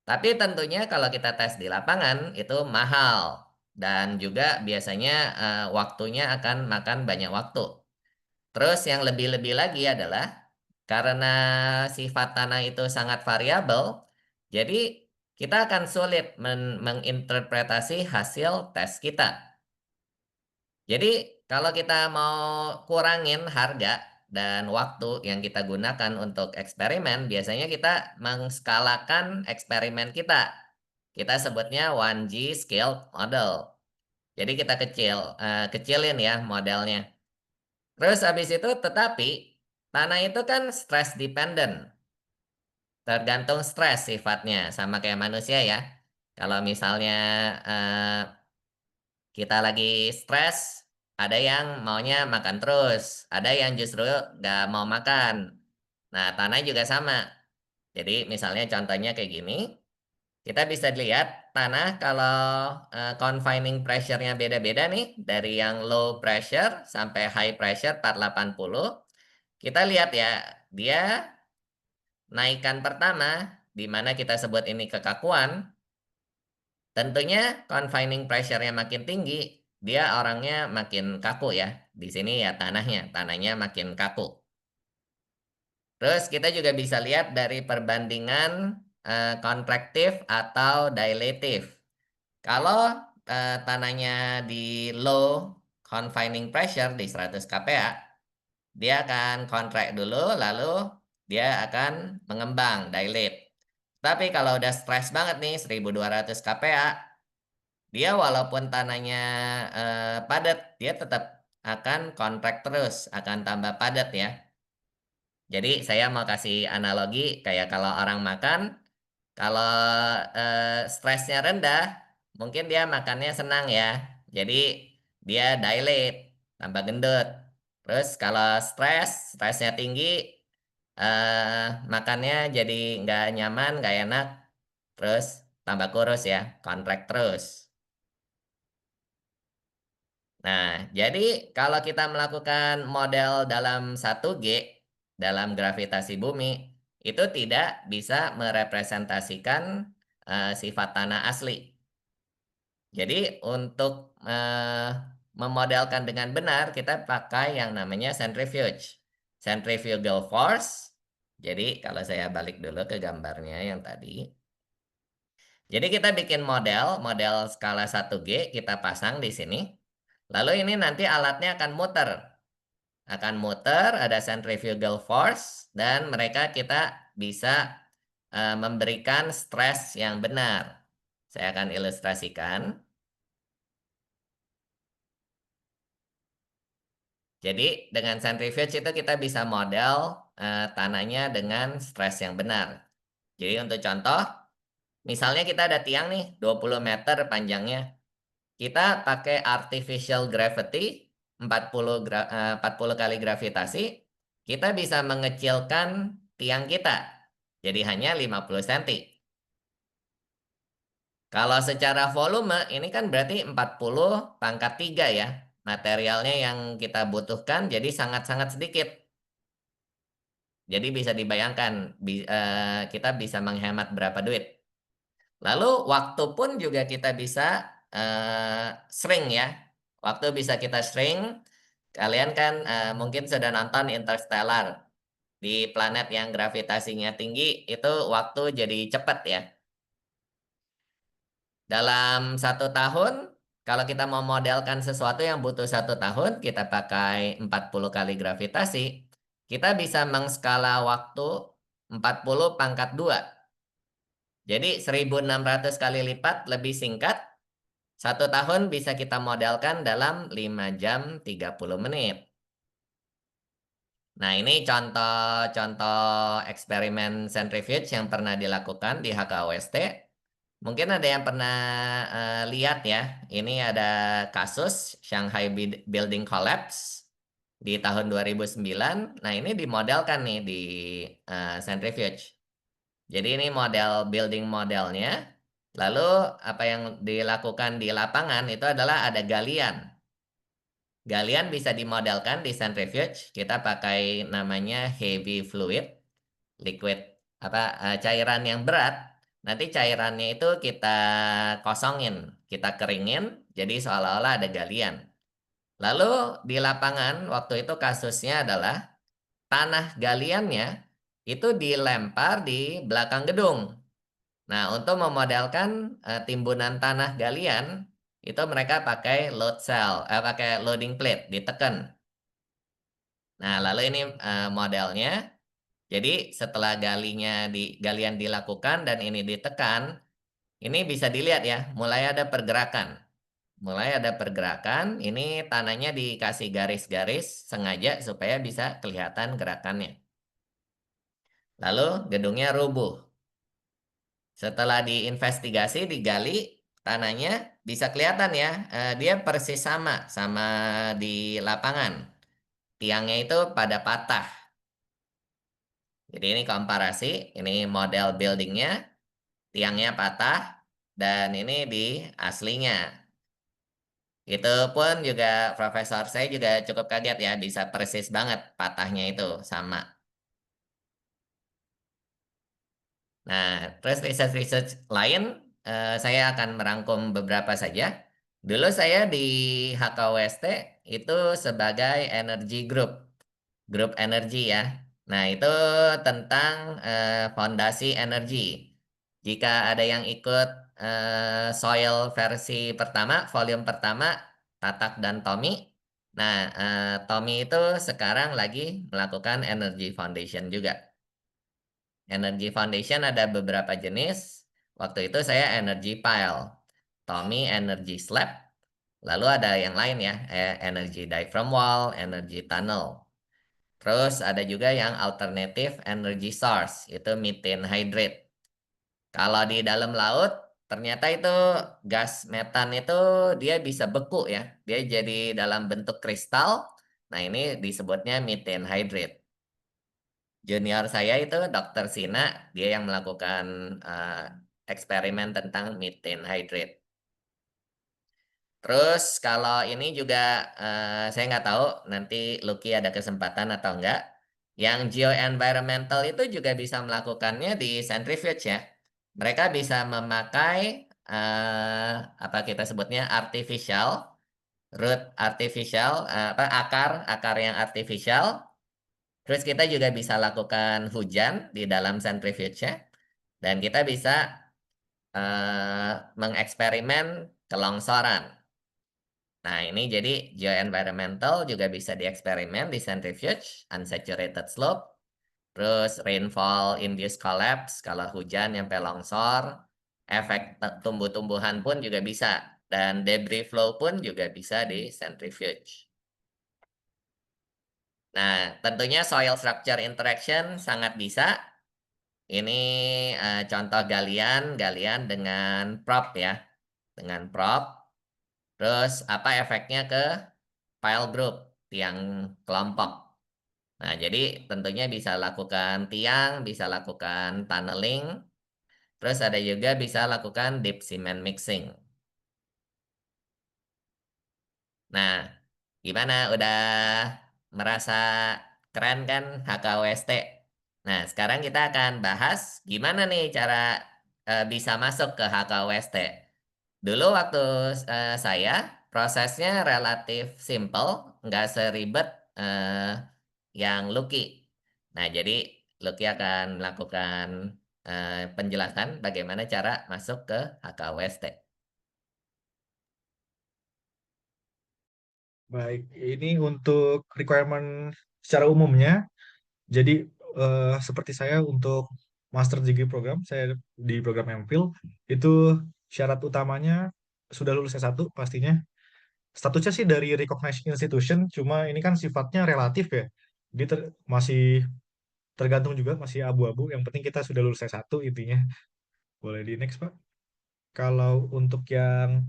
Tapi tentunya kalau kita tes di lapangan itu mahal dan juga biasanya waktunya akan makan banyak waktu. Terus yang lebih-lebih lagi adalah karena sifat tanah itu sangat variabel, jadi kita akan sulit menginterpretasi hasil tes kita. Jadi, kalau kita mau kurangin harga dan waktu yang kita gunakan untuk eksperimen, biasanya kita mengskalakan eksperimen kita. Kita sebutnya 1G scale model. Jadi kita kecilin ya modelnya. Terus habis itu tetapi tanah itu kan stress dependent. Tergantung stres sifatnya, sama kayak manusia ya. Kalau misalnya eh, kita lagi stres, ada yang maunya makan terus, ada yang justru nggak mau makan. Nah, tanah juga sama. Jadi misalnya contohnya kayak gini, kita bisa lihat tanah kalau confining pressure-nya beda-beda nih, dari yang low pressure sampai high pressure 480. Kita lihat ya, dia naikan pertama, di mana kita sebut ini kekakuan, tentunya confining pressure-nya makin tinggi, dia orangnya makin kaku ya. Di sini ya tanahnya makin kaku. Terus kita juga bisa lihat dari perbandingan kontraktif atau dilatif. Kalau tanahnya di low confining pressure di 100 kPa, dia akan kontrak dulu, lalu dia akan mengembang, dilate. Tapi kalau udah stres banget nih, 1200 kPa, dia walaupun tanahnya padat, dia tetap akan kontrak terus, akan tambah padat ya. Jadi saya mau kasih analogi kayak kalau orang makan, kalau stresnya rendah, mungkin dia makannya senang ya. Jadi dia dilate, tambah gendut. Terus kalau stresnya tinggi, makannya jadi nggak nyaman, nggak enak. Terus tambah kurus ya, kontrak terus. Nah, jadi kalau kita melakukan model dalam 1G, dalam gravitasi bumi, itu tidak bisa merepresentasikan sifat tanah asli. Jadi untuk memodelkan dengan benar, kita pakai yang namanya centrifuge. Centrifugal force. Jadi kalau saya balik dulu ke gambarnya yang tadi. Jadi kita bikin model skala 1G, kita pasang di sini. Lalu ini nanti alatnya akan muter. Akan muter, ada centrifugal force, dan mereka kita bisa memberikan stres yang benar. Saya akan ilustrasikan. Jadi dengan centrifuge itu kita bisa model tanahnya dengan stres yang benar. Jadi untuk contoh, misalnya kita ada tiang nih 20 meter panjangnya. Kita pakai artificial gravity 40 kali gravitasi, kita bisa mengecilkan tiang kita. Jadi hanya 50 cm. Kalau secara volume ini kan berarti 40 pangkat 3 ya. Materialnya yang kita butuhkan jadi sangat-sangat sedikit. Jadi bisa dibayangkan kita bisa menghemat berapa duit. Lalu waktu pun juga kita bisa shrink ya. Waktu bisa kita shrink. Kalian kan mungkin sudah nonton Interstellar. Di planet yang gravitasinya tinggi itu waktu jadi cepat ya. Dalam 1 tahun, kalau kita mau modelkan sesuatu yang butuh 1 tahun, kita pakai 40 kali gravitasi, kita bisa mengskala waktu 40 pangkat 2. Jadi 1600 kali lipat lebih singkat. 1 tahun bisa kita modelkan dalam 5 jam 30 menit. Nah, ini contoh-contoh eksperimen centrifuge yang pernah dilakukan di HKUST. Mungkin ada yang pernah lihat ya. Ini ada kasus Shanghai Building Collapse di tahun 2009. Nah, ini dimodelkan nih di centrifuge. Jadi ini model building modelnya. Lalu apa yang dilakukan di lapangan itu adalah ada galian. Galian bisa dimodelkan di centrifuge. Kita pakai namanya heavy fluid, liquid cairan yang berat. Nanti cairannya itu kita kosongin, kita keringin, jadi seolah-olah ada galian. Lalu di lapangan waktu itu kasusnya adalah tanah galiannya itu dilempar di belakang gedung. Nah, untuk memodelkan timbunan tanah galian, itu mereka pakai pakai loading plate, ditekan. Nah, lalu ini modelnya. Jadi setelah galian dilakukan dan ini ditekan, ini bisa dilihat ya, mulai ada pergerakan. Mulai ada pergerakan, ini tanahnya dikasih garis-garis sengaja supaya bisa kelihatan gerakannya. Lalu gedungnya rubuh. Setelah diinvestigasi, digali, tanahnya bisa kelihatan ya, dia persis sama di lapangan. Tiangnya itu pada patah. Jadi ini komparasi, ini model buildingnya, tiangnya patah, dan ini di aslinya. Itu pun juga profesor saya juga cukup kaget ya, bisa persis banget patahnya itu sama. Nah, terus research-research lain, saya akan merangkum beberapa saja. Dulu saya di HKUST itu sebagai energy group energi ya. Nah, itu tentang fondasi energi. Jika ada yang ikut soil versi pertama, volume pertama, Tatak dan Tommy. Nah, Tommy itu sekarang lagi melakukan Energy Foundation juga. Energy Foundation ada beberapa jenis. Waktu itu saya Energy Pile, Tommy Energy Slab, lalu ada yang lain ya, Energy Diaphragm Wall, Energy Tunnel. Terus ada juga yang alternative energy source, itu methane hydrate. Kalau di dalam laut, ternyata itu gas metan itu dia bisa beku ya. Dia jadi dalam bentuk kristal. Nah, ini disebutnya methane hydrate. Junior saya itu Dr. Sina, dia yang melakukan eksperimen tentang methane hydrate. Terus kalau ini juga saya nggak tahu nanti Lucky ada kesempatan atau enggak. Yang geoenvironmental itu juga bisa melakukannya di centrifuge ya. Mereka bisa memakai apa kita sebutnya artificial root artificial apa akar yang artificial. Terus kita juga bisa lakukan hujan di dalam centrifuge ya. Dan kita bisa mengeksperimen kelongsoran. Nah, ini jadi geoenvironmental juga bisa dieksperimen di centrifuge, unsaturated slope, terus rainfall induced collapse, kalau hujan nyampe longsor, efek tumbuh-tumbuhan pun juga bisa, dan debris flow pun juga bisa di centrifuge. Nah, tentunya soil structure interaction sangat bisa. Ini contoh galian dengan prop ya, dengan prop. Terus apa efeknya ke pile group, tiang kelompok. Nah, jadi tentunya bisa lakukan tiang, bisa lakukan tunneling, terus ada juga bisa lakukan deep cement mixing. Nah, gimana? Udah merasa keren kan HKUST? Nah, sekarang kita akan bahas gimana nih cara bisa masuk ke HKUST. Dulu waktu saya prosesnya relatif simple, nggak seribet yang Lucky. Nah, jadi Lucky akan melakukan penjelasan bagaimana cara masuk ke HKUST. Baik, ini untuk requirement secara umumnya. Jadi seperti saya untuk Master Degree program, saya di program MPhil, itu syarat utamanya sudah lulus S1 pastinya. Statusnya sih dari recognized institution, cuma ini kan sifatnya relatif ya. Jadi masih tergantung juga, masih abu-abu. Yang penting kita sudah lulus S1 intinya. Boleh di next, Pak. Kalau untuk yang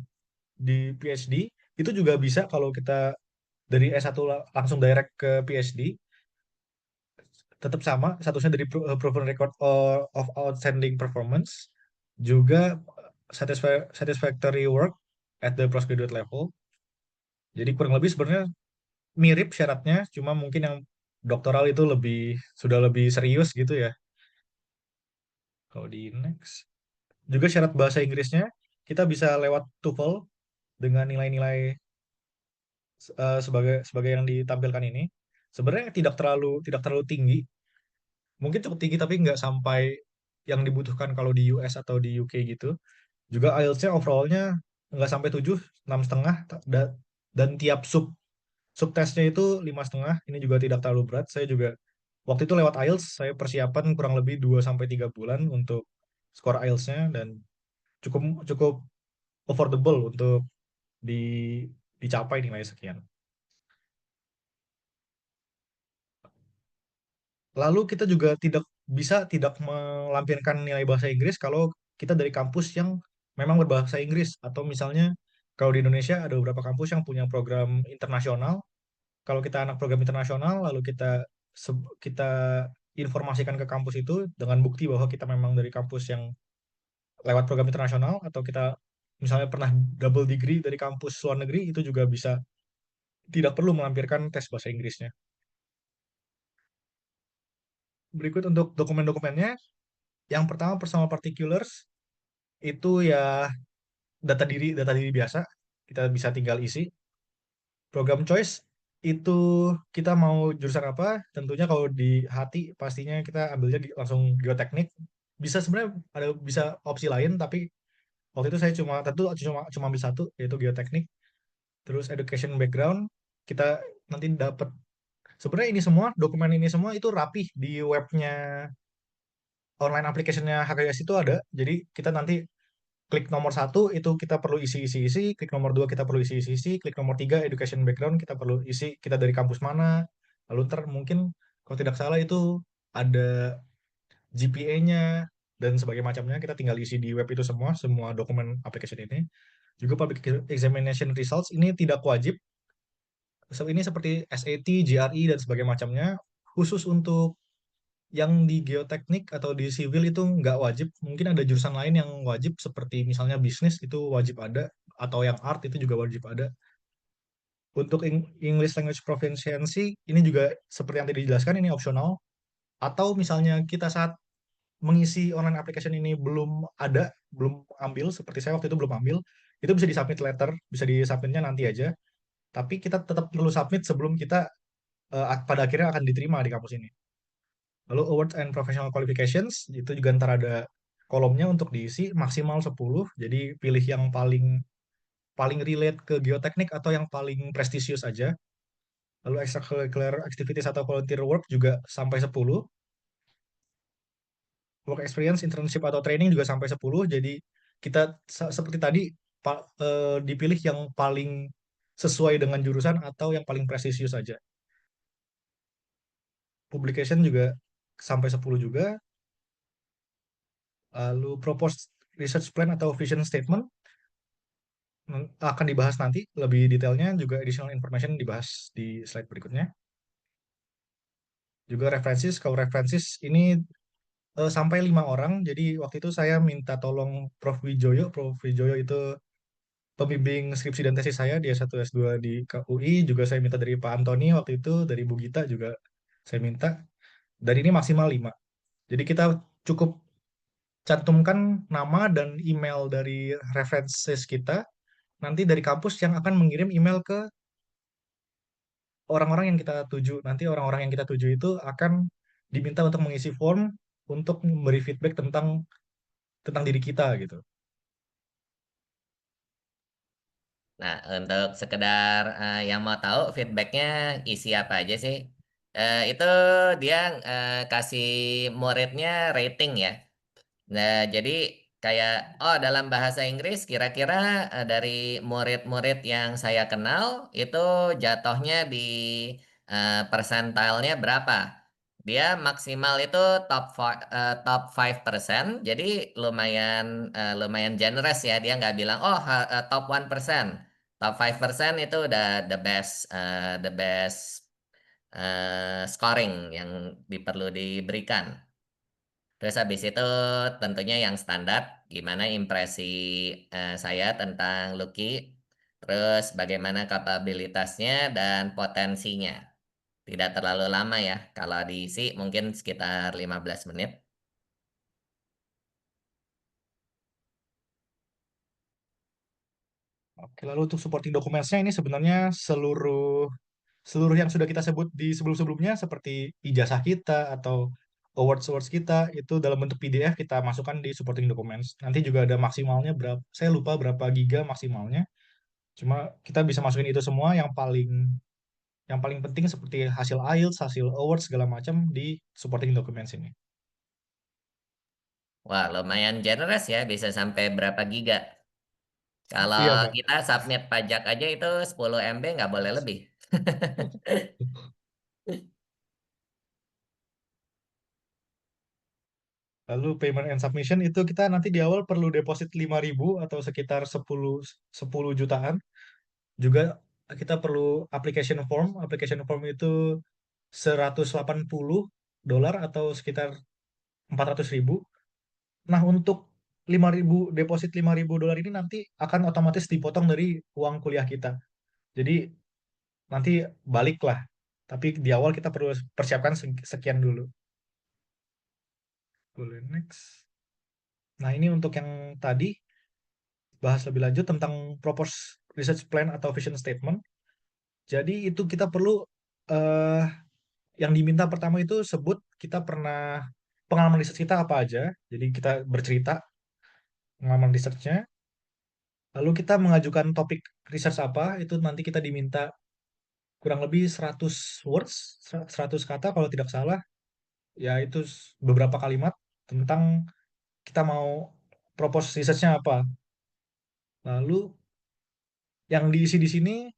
di PhD, itu juga bisa kalau kita dari S1 langsung direct ke PhD, tetap sama statusnya dari proven record of outstanding performance, juga satisfactory work at the postgraduate level. Jadi kurang lebih sebenarnya mirip syaratnya, cuma mungkin yang doktoral itu sudah lebih serius gitu ya. Kalau di next, juga syarat bahasa Inggrisnya kita bisa lewat TOEFL dengan nilai-nilai sebagai sebagai yang ditampilkan ini. Sebenarnya tidak terlalu tinggi, mungkin cukup tinggi tapi nggak sampai yang dibutuhkan kalau di US atau di UK gitu. Juga IELTS-nya overall-nya nggak sampai 7, 6,5, dan tiap sub tesnya itu 5,5. Ini juga tidak terlalu berat. Saya juga waktu itu lewat IELTS, saya persiapan kurang lebih 2 sampai 3 bulan untuk skor IELTS-nya, dan cukup cukup affordable untuk di dicapai nilai sekian. Lalu kita juga tidak melampirkan nilai bahasa Inggris kalau kita dari kampus yang memang berbahasa Inggris, atau misalnya kalau di Indonesia ada beberapa kampus yang punya program internasional. Kalau kita anak program internasional, lalu kita informasikan ke kampus itu dengan bukti bahwa kita memang dari kampus yang lewat program internasional, atau kita misalnya pernah double degree dari kampus luar negeri, itu juga bisa, tidak perlu melampirkan tes bahasa Inggrisnya. Berikut untuk dokumen-dokumennya. Yang pertama, personal particulars, itu ya data diri biasa, kita bisa tinggal isi. Program choice, itu kita mau jurusan apa, tentunya kalau di hati pastinya kita ambilnya langsung geoteknik. Bisa sebenarnya ada bisa opsi lain, tapi waktu itu saya cuma ambil satu, yaitu geoteknik. Terus education background, kita nanti dapat sebenarnya ini semua dokumen ini semua itu rapih di webnya online application-nya HKS itu ada. Jadi kita nanti klik nomor satu itu kita perlu isi, klik nomor dua kita perlu isi, klik nomor tiga education background kita perlu isi kita dari kampus mana, lalu ntar mungkin kalau tidak salah itu ada GPA-nya dan sebagainya macamnya, kita tinggal isi di web itu semua dokumen application ini. Juga public examination results ini tidak wajib. Ini seperti SAT, GRE dan sebagainya macamnya. Khusus untuk yang di geoteknik atau di sivil itu nggak wajib. Mungkin ada jurusan lain yang wajib seperti misalnya bisnis itu wajib ada, atau yang art itu juga wajib ada. Untuk English Language Proficiency ini juga seperti yang tadi dijelaskan ini opsional. Atau misalnya kita saat mengisi online application ini belum ambil, seperti saya waktu itu belum ambil, itu bisa disubmit later, bisa disubmitnya nanti aja. Tapi kita tetap perlu submit sebelum kita pada akhirnya akan diterima di kampus ini. Lalu awards and professional qualifications itu juga ntar ada kolomnya untuk diisi maksimal 10. Jadi pilih yang paling paling relate ke geoteknik atau yang paling prestisius aja. Lalu extracurricular activities atau volunteer work juga sampai 10. Work experience, internship atau training juga sampai 10. Jadi kita seperti tadi dipilih yang paling sesuai dengan jurusan atau yang paling prestisius aja. Publication juga sampai 10 juga. Lalu proposed research plan atau vision statement akan dibahas nanti lebih detailnya, juga additional information dibahas di slide berikutnya. Juga references, kalau references ini sampai 5 orang. Jadi waktu itu saya minta tolong Prof. Wijoyo itu pembimbing skripsi dan tesis saya di S1 S2 di KUI. Juga saya minta dari Pak Antoni waktu itu, dari Bu Gita juga saya minta. Dan ini maksimal 5. Jadi kita cukup cantumkan nama dan email dari references kita. Nanti dari kampus yang akan mengirim email ke orang-orang yang kita tuju. Nanti orang-orang yang kita tuju itu akan diminta untuk mengisi form untuk memberi feedback tentang tentang diri kita gitu. Nah, untuk sekedar yang mau tahu feedbacknya isi apa aja sih? Itu dia kasih muridnya rating ya. Nah, jadi kayak, oh dalam bahasa Inggris kira-kira dari murid-murid yang saya kenal itu jatuhnya di persentilenya berapa? Dia maksimal itu top 5%, jadi lumayan lumayan generous ya. Dia nggak bilang, oh top 1%. Top 5% itu udah the best scoring yang perlu diberikan. Terus habis itu tentunya yang standar, gimana impresi saya tentang Lucky, terus bagaimana kapabilitasnya dan potensinya. Tidak terlalu lama ya, kalau diisi mungkin sekitar 15 menit. Oke, lalu untuk supporting dokumennya ini sebenarnya seluruh seluruh yang sudah kita sebut di sebelum-sebelumnya seperti ijazah kita atau awards kita itu dalam bentuk PDF kita masukkan di supporting documents. Nanti juga ada maksimalnya berapa, saya lupa berapa giga maksimalnya. Cuma kita bisa masukin itu semua yang paling penting seperti hasil IELTS, hasil awards segala macam di supporting documents ini. Wah, lumayan generous ya, bisa sampai berapa giga. Kalau Iya, Pak. kita submit pajak aja itu 10 MB nggak boleh lebih. Lalu payment and submission itu kita nanti di awal perlu deposit 5.000 atau sekitar 10 jutaan. Juga kita perlu application form. Application form itu 180 dolar atau sekitar 400.000. Nah, untuk 5.000 deposit 5.000 dolar ini nanti akan otomatis dipotong dari uang kuliah kita. Jadi nanti balik lah. Tapi di awal kita perlu persiapkan sekian dulu. Boleh next. Nah, ini untuk yang tadi bahas lebih lanjut tentang propose research plan atau vision statement. Jadi itu kita perlu eh yang diminta pertama itu sebut kita pernah pengalaman riset kita apa aja. Jadi kita bercerita pengalaman risetnya. Lalu kita mengajukan topik research apa, itu nanti kita diminta kurang lebih 100 words, 100 kata kalau tidak salah. Ya itu beberapa kalimat tentang kita mau propose research-nya apa. Lalu yang diisi di sini,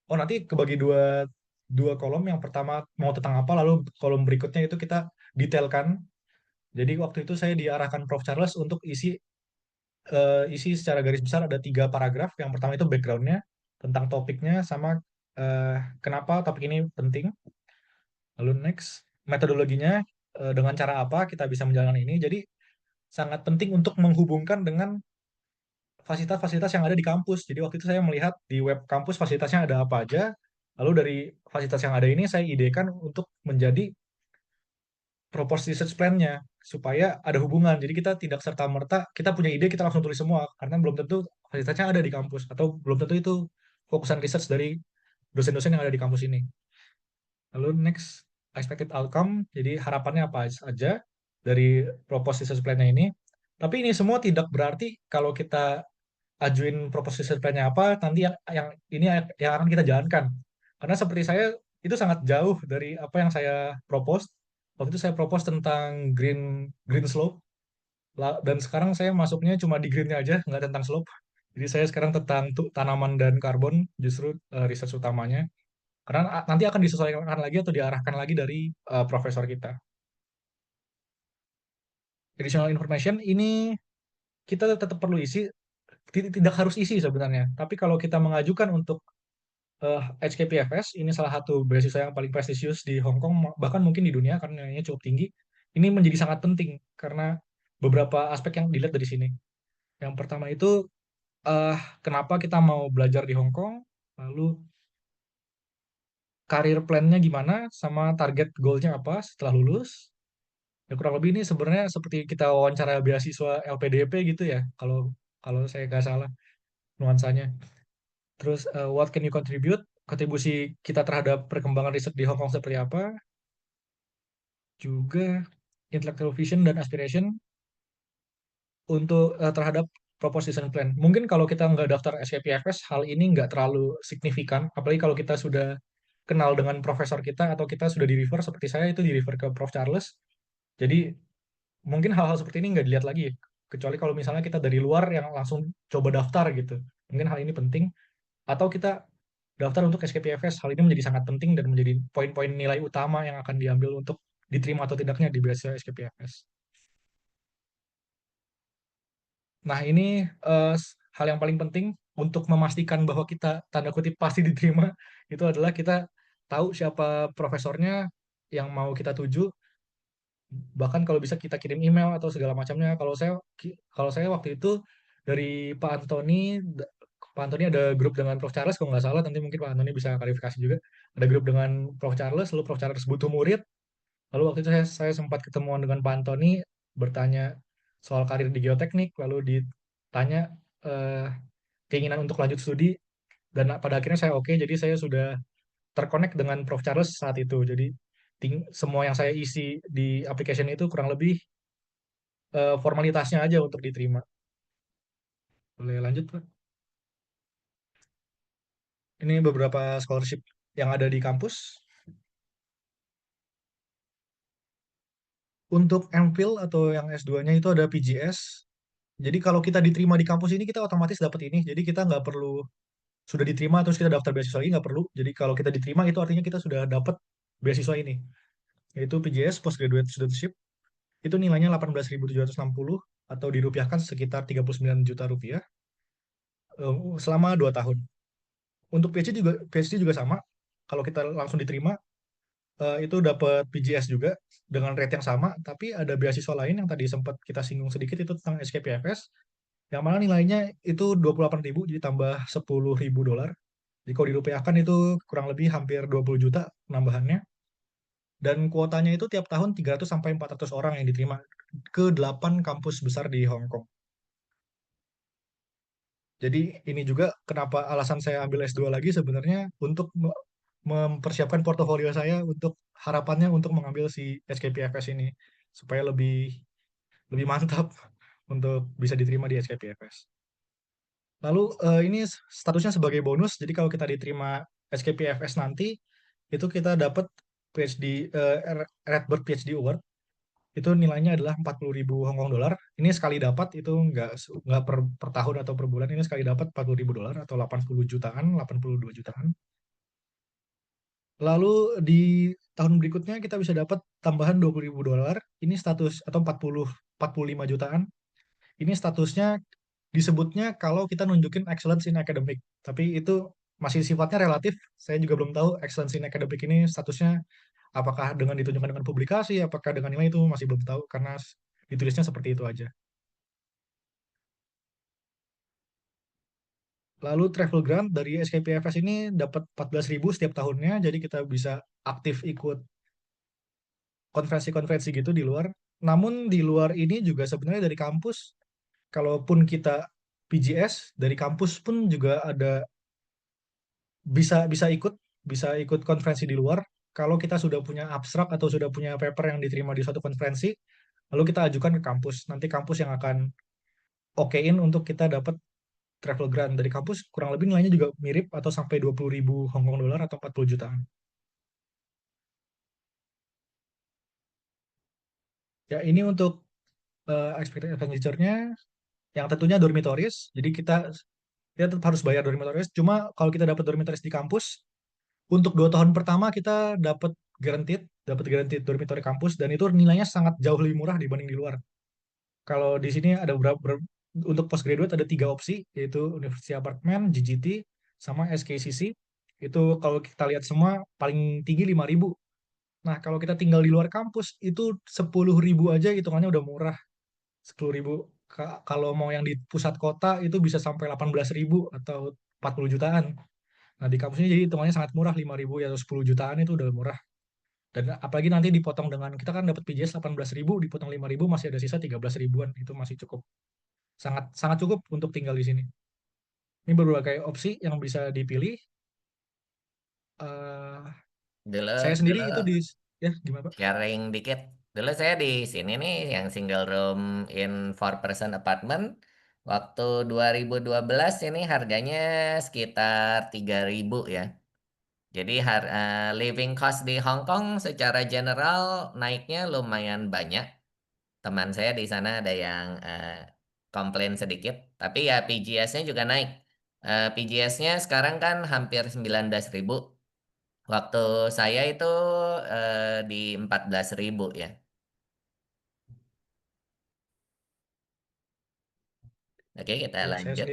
oh nanti kebagi dua dua kolom. Yang pertama mau tentang apa, lalu kolom berikutnya itu kita detailkan. Jadi waktu itu saya diarahkan Prof. Charles untuk isi secara garis besar ada 3 paragraf. Yang pertama itu background-nya, tentang topiknya, sama eh, kenapa topik ini penting. Lalu next, metodologinya, dengan cara apa kita bisa menjalankan ini. Jadi sangat penting untuk menghubungkan dengan fasilitas-fasilitas yang ada di kampus. Jadi waktu itu saya melihat di web kampus fasilitasnya ada apa aja. Lalu dari fasilitas yang ada ini saya idekan untuk menjadi propose research plan-nya supaya ada hubungan. Jadi kita tidak serta-merta kita punya ide kita langsung tulis semua karena belum tentu fasilitasnya ada di kampus atau belum tentu itu fokusan research dari dosen-dosen yang ada di kampus ini. Lalu next, expected outcome. Jadi harapannya apa aja dari propose research plan-nya ini. Tapi ini semua tidak berarti kalau kita ajuin propose research plan-nya apa, nanti yang ini yang akan kita jalankan. Karena seperti saya itu sangat jauh dari apa yang saya propose. Waktu itu saya propose tentang green green slope, dan sekarang saya masuknya cuma di greennya aja, nggak tentang slope. Jadi saya sekarang tentang tanaman dan karbon justru research utamanya. Karena nanti akan disesuaikan lagi atau diarahkan lagi dari profesor kita. Additional information ini kita tetap perlu isi, tidak harus isi sebenarnya. Tapi kalau kita mengajukan untuk HKPFS, ini salah satu beasiswa yang paling prestisius di Hong Kong, bahkan mungkin di dunia karena nilainya cukup tinggi. Ini menjadi sangat penting karena beberapa aspek yang dilihat dari sini. Yang pertama itu eh kenapa kita mau belajar di Hong Kong, lalu karir plan-nya gimana, sama target goal-nya apa setelah lulus. Ya kurang lebih ini sebenarnya seperti kita wawancara beasiswa LPDP gitu ya, kalau kalau saya nggak salah nuansanya. Terus what can you contribute? Kontribusi kita terhadap perkembangan riset di Hong Kong seperti apa? Juga intellectual vision dan aspiration untuk terhadap proposition plan. Mungkin kalau kita nggak daftar SKPFS, hal ini nggak terlalu signifikan. Apalagi kalau kita sudah kenal dengan profesor kita atau kita sudah di refer seperti saya itu di refer ke Prof. Charles. Jadi mungkin hal-hal seperti ini nggak dilihat lagi. Kecuali kalau misalnya kita dari luar yang langsung coba daftar gitu. Mungkin hal ini penting. Atau kita daftar untuk SKPFS. Hal ini menjadi sangat penting dan menjadi poin-poin nilai utama yang akan diambil untuk diterima atau tidaknya di beasiswa SKPFS. Nah, ini hal yang paling penting untuk memastikan bahwa kita tanda kutip pasti diterima itu adalah kita tahu siapa profesornya yang mau kita tuju, bahkan kalau bisa kita kirim email atau segala macamnya. Kalau saya waktu itu dari Pak Antoni, Pak Antoni ada grup dengan Prof Charles kalau nggak salah, nanti mungkin Pak Antoni bisa klarifikasi juga. Ada grup dengan Prof Charles, lalu Prof Charles butuh murid. Lalu waktu itu saya sempat ketemuan dengan Pak Antoni, bertanya soal karir di geoteknik, lalu ditanya eh, keinginan untuk lanjut studi, dan pada akhirnya saya oke, jadi saya sudah terkonek dengan Prof. Charles saat itu. Jadi semua yang saya isi di application itu kurang lebih formalitasnya aja untuk diterima. Boleh lanjut, Pak? Ini beberapa scholarship yang ada di kampus. Untuk MPhil atau yang S2-nya itu ada PGS. Jadi kalau kita diterima di kampus ini kita otomatis dapat ini. Jadi kita nggak perlu sudah diterima terus kita daftar beasiswa lagi, nggak perlu. Jadi kalau kita diterima itu artinya kita sudah dapat beasiswa ini. Yaitu PGS, Postgraduate Studentship. Itu nilainya 18.760 atau dirupiahkan sekitar 39 juta rupiah selama 2 tahun. Untuk PhD juga sama. Kalau kita langsung diterima, itu dapat PGS juga dengan rate yang sama, tapi ada beasiswa lain yang tadi sempat kita singgung sedikit itu tentang SKPFS, yang mana nilainya itu 28.000, jadi tambah 10.000 dolar. Jadi kalau dirupiahkan itu kurang lebih hampir 20 juta penambahannya. Dan kuotanya itu tiap tahun 300 sampai 400 orang yang diterima ke 8 kampus besar di Hong Kong. Jadi ini juga kenapa alasan saya ambil S2 lagi sebenarnya untuk mempersiapkan portofolio saya untuk harapannya untuk mengambil si SKPFS ini supaya lebih lebih mantap untuk bisa diterima di SKPFS. Lalu ini statusnya sebagai bonus, jadi kalau kita diterima SKPFS nanti, itu kita dapat PhD, Redbird PhD Award, itu nilainya adalah 40.000 Hong Kong dolar. Ini sekali dapat, itu nggak per tahun atau per bulan, ini sekali dapat 40.000 dolar atau 80 jutaan, 82 jutaan. Lalu di tahun berikutnya kita bisa dapat tambahan 20.000 dolar, ini status atau 45 jutaan. Ini statusnya disebutnya kalau kita nunjukin excellence in academic, tapi itu masih sifatnya relatif. Saya juga belum tahu excellence in academic ini statusnya apakah dengan ditunjukkan dengan publikasi, apakah dengan nilai, itu masih belum tahu karena ditulisnya seperti itu aja. Lalu travel grant dari SKPFS ini dapat 14.000 setiap tahunnya, jadi kita bisa aktif ikut konferensi-konferensi gitu di luar. Namun di luar ini juga sebenarnya dari kampus, kalaupun kita PGS, dari kampus pun juga ada bisa bisa ikut konferensi di luar. Kalau kita sudah punya abstrak atau sudah punya paper yang diterima di suatu konferensi, lalu kita ajukan ke kampus. Nanti kampus yang akan okein untuk kita dapat travel grant dari kampus, kurang lebih nilainya juga mirip atau sampai 20.000 Hong Kong dolar atau 40 jutaan. Ya, ini untuk expected expenditure-nya yang tentunya dormitories. Jadi kita tetap harus bayar dormitories. Cuma kalau kita dapat dormitories di kampus, untuk 2 tahun pertama kita dapat guaranteed dormitory kampus, dan itu nilainya sangat jauh lebih murah dibanding di luar. Kalau di sini ada untuk postgraduate ada 3 opsi, yaitu University Apartment, GGT, sama SKCC. Itu kalau kita lihat semua paling tinggi 5.000. Nah, kalau kita tinggal di luar kampus itu 10.000 aja hitungannya udah murah. 10.000. Kalau mau yang di pusat kota itu bisa sampai 18.000 atau 40 jutaan. Nah, di kampus ini jadi hitungannya sangat murah, 5.000 ya, atau 10 jutaan itu udah murah. Dan apalagi nanti dipotong dengan, kita kan dapat PJS 18.000, dipotong 5.000, masih ada sisa 13 ribuan. Itu masih cukup. Sangat sangat cukup untuk tinggal di sini. Ini berbagai opsi yang bisa dipilih. Eh, Dulu, saya sendiri dulu itu ya gimana Pak? sharing dikit. Dulu saya di sini nih yang single room in 4 person apartment. Waktu 2012 ini harganya sekitar 3.000 ya. Jadi living cost di Hong Kong secara general naiknya lumayan banyak. Teman saya di sana ada yang komplain sedikit. Tapi ya PGS-nya juga naik. PGS-nya sekarang kan hampir 19.000. Waktu saya itu di 14.000 ya. Oke, kita Ya, lanjut.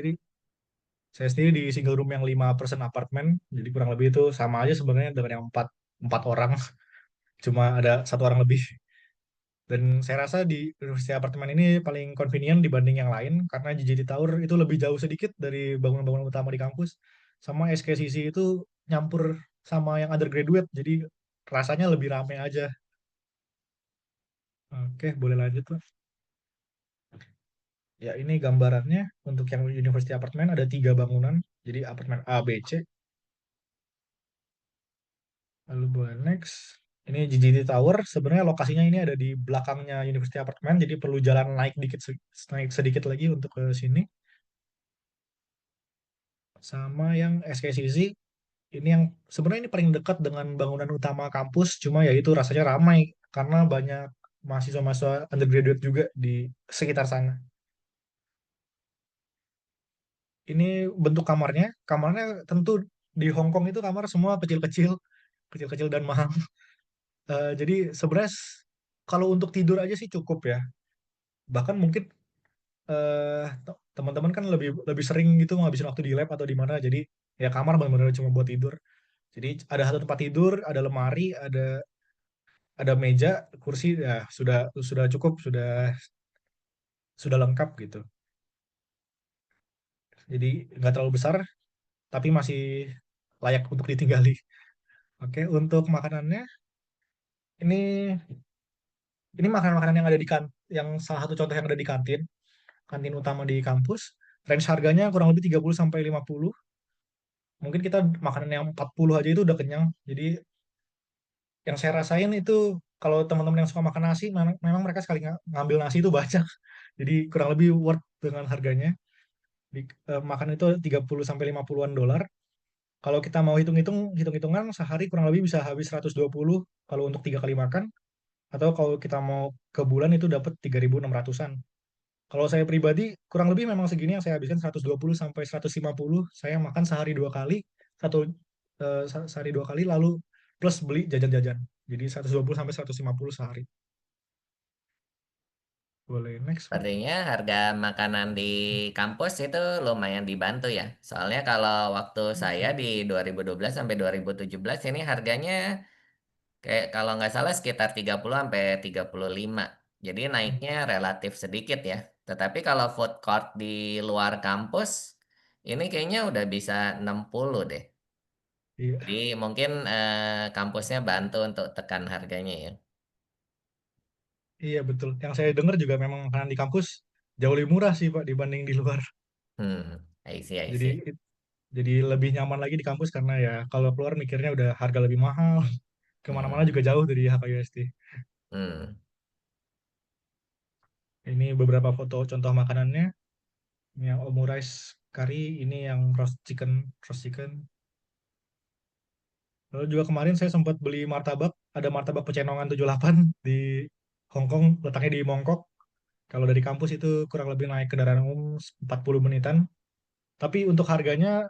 saya sendiri di single room yang 5 person apartemen, jadi kurang lebih itu sama aja sebenarnya dengan yang empat orang, cuma ada 1 orang lebih. Dan saya rasa di Universitas Apartemen ini paling convenient dibanding yang lain karena JJT Tower itu lebih jauh sedikit dari bangunan-bangunan utama di kampus. Sama SKCC itu nyampur sama yang undergraduate, jadi rasanya lebih rame aja. Oke, boleh lanjut, Pak. Ya, ini gambarannya untuk yang University Apartemen ada 3 bangunan. Jadi apartemen A, B, C. Lalu boleh next. Ini GGT Tower. Sebenarnya lokasinya ini ada di belakangnya University Apartemen, jadi perlu jalan naik sedikit lagi untuk ke sini. Sama yang SKCC, ini yang sebenarnya ini paling dekat dengan bangunan utama kampus, cuma ya itu rasanya ramai karena banyak mahasiswa-mahasiswa undergraduate juga di sekitar sana. Ini bentuk kamarnya. Kamarnya tentu di Hong Kong itu kamar semua kecil-kecil, kecil-kecil dan mahal. Jadi sebenarnya kalau untuk tidur aja sih cukup ya. Bahkan mungkin teman-teman kan lebih lebih sering gitu ngabisin waktu di lab atau di mana. Jadi ya kamar benar-benar cuma buat tidur. Jadi ada satu tempat tidur, ada lemari, ada meja, kursi, ya sudah cukup, sudah lengkap gitu. Jadi nggak terlalu besar, tapi masih layak untuk ditinggali. Oke, untuk makanannya ini ini makanan-makanan yang ada yang salah satu contoh yang ada di kantin utama di kampus. Range harganya kurang lebih 30 sampai 50. mungkin kita makanan yang 40 aja itu udah kenyang. Jadi yang saya rasain itu kalau teman-teman yang suka makan nasi, memang mereka sekali ngambil nasi itu banyak. Jadi kurang lebih worth dengan harganya. Makan itu 30 sampai 50-an dolar. Kalau kita mau hitung-hitungan sehari kurang lebih bisa habis 120 kalau untuk 3 kali makan. Atau kalau kita mau ke bulan itu dapat 3.600-an. Kalau saya pribadi kurang lebih memang segini yang saya habiskan 120 sampai 150. Saya makan sehari 2 kali, satu sehari 2 kali lalu plus beli jajan-jajan. Jadi 120 sampai 150 sehari. Boleh next, Pak. Sepertinya harga makanan di kampus itu lumayan dibantu ya. Soalnya kalau waktu saya di 2012 sampai 2017 ini harganya kayak kalau nggak salah sekitar 30 sampai 35. Jadi naiknya relatif sedikit ya. Tetapi kalau food court di luar kampus ini kayaknya udah bisa 60 deh. Iya, Jadi mungkin kampusnya bantu untuk tekan harganya ya. iya betul. Yang saya dengar juga memang makanan di kampus jauh lebih murah sih, Pak, dibanding di luar. I see, I Jadi see. jadi lebih nyaman lagi di kampus karena ya kalau keluar mikirnya udah harga lebih mahal. Kemana-mana Hmm, juga jauh dari HKUST. hmm. Ini beberapa foto contoh makanannya. Ini yang omurice curry, ini yang roast chicken. Lalu juga kemarin saya sempat beli martabak, ada martabak Pecenongan 78 di Hong Kong, letaknya di Mongkok. Kalau dari kampus itu kurang lebih naik kendaraan umum 40 menitan. Tapi untuk harganya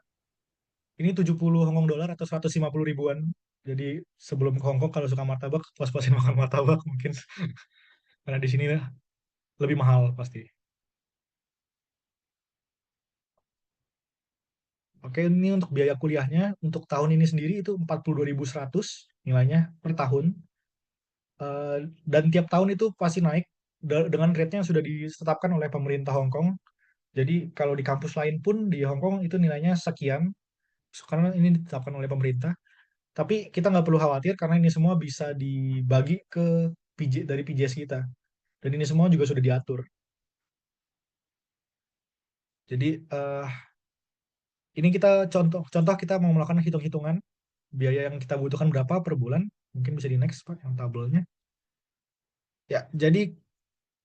ini 70 Hong Kong dolar atau 150 ribuan. Jadi sebelum ke Hong Kong kalau suka martabak, puas-puasin makan martabak mungkin. Karena di sini lebih mahal pasti. Oke, ini untuk biaya kuliahnya, untuk tahun ini sendiri itu 42.100 nilainya per tahun. Eh, dan tiap tahun itu pasti naik dengan rate-nya yang sudah ditetapkan oleh pemerintah Hong Kong. Jadi kalau di kampus lain pun di Hong Kong itu nilainya sekian, karena ini ditetapkan oleh pemerintah. Tapi kita nggak perlu khawatir karena ini semua bisa dibagi ke dari PJS kita. Dan ini semua juga sudah diatur. Jadi ini kita contoh kita mau melakukan hitung-hitungan biaya yang kita butuhkan berapa per bulan. Mungkin bisa di next Pak yang tabelnya. Ya, jadi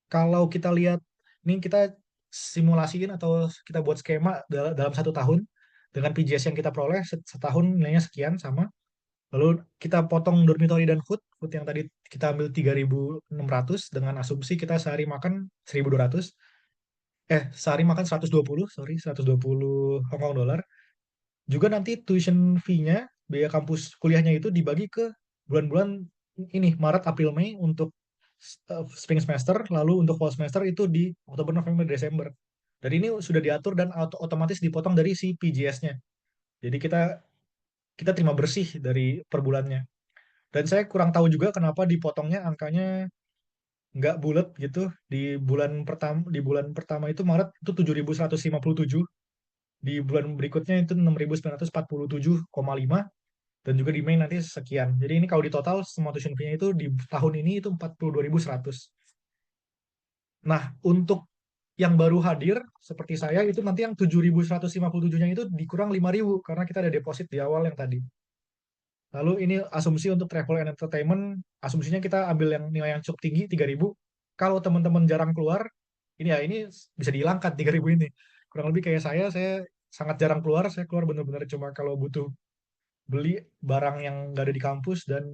kalau kita lihat, ini kita simulasiin atau kita buat skema dalam 1 tahun dengan PJS yang kita peroleh setahun nilainya sekian sama. Lalu kita potong dormitory dan food yang tadi kita ambil 3.600 dengan asumsi kita sehari makan 1.200. Sehari makan 120, sorry, 120 Hong Kong dolar. Juga nanti tuition fee-nya, biaya kampus kuliahnya itu dibagi ke bulan-bulan ini, Maret, April, Mei untuk spring semester, lalu untuk fall semester itu di Oktober, November, Desember. Dan ini sudah diatur dan otomatis dipotong dari si PJS-nya. Jadi kita kita terima bersih dari per bulannya. Dan saya kurang tahu juga kenapa dipotongnya angkanya nggak bulat gitu. Di bulan pertama itu Maret itu 7.157, di bulan berikutnya itu 6.947,5, dan juga di Mei nanti sekian. Jadi ini kalau di total semua tuition fee-nya itu di tahun ini itu 42.100. Nah, untuk yang baru hadir seperti saya itu nanti yang 7.157-nya itu dikurang 5.000 karena kita ada deposit di awal yang tadi. Lalu ini asumsi untuk travel and entertainment, asumsinya kita ambil yang nilai yang cukup tinggi 3.000. Kalau teman-teman jarang keluar, ini bisa dihilangkan 3.000 ini. Kurang lebih kayak saya sangat jarang keluar, saya keluar benar-benar cuma kalau butuh beli barang yang nggak ada di kampus, dan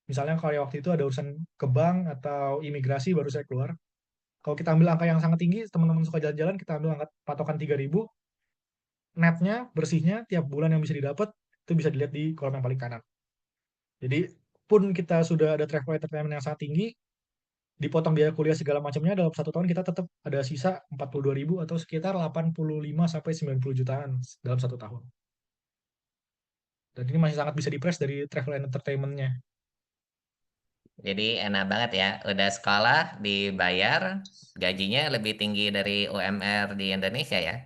misalnya kalau waktu itu ada urusan ke bank atau imigrasi baru saya keluar. Kalau kita ambil angka yang sangat tinggi, teman-teman suka jalan-jalan, kita ambil angka patokan 3.000, netnya, bersihnya, tiap bulan yang bisa didapat, itu bisa dilihat di kolom yang paling kanan. Jadi, pun kita sudah ada travel entertainment yang sangat tinggi, dipotong biaya kuliah segala macamnya, dalam 1 tahun kita tetap ada sisa 42.000 atau sekitar 85 sampai 90 jutaan dalam 1 tahun. Dan ini masih sangat bisa dipres dari travel and entertainment-nya. Jadi enak banget ya, udah sekolah dibayar, gajinya lebih tinggi dari UMR di Indonesia ya.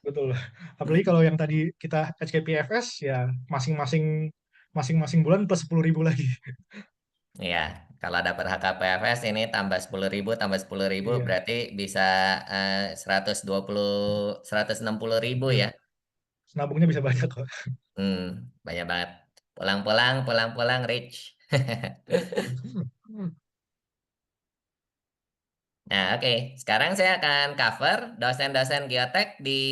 Betul. Apalagi kalau yang tadi kita HKPFS, ya masing-masing masing-masing bulan plus 10.000 lagi. Iya, kalau dapat HKPFS ini tambah 10.000 Iya, berarti bisa 160.000 ya. iya. nabungnya bisa banyak kok. Banyak banget. Pulang-pulang rich. Nah, oke. Sekarang saya akan cover dosen-dosen geotek di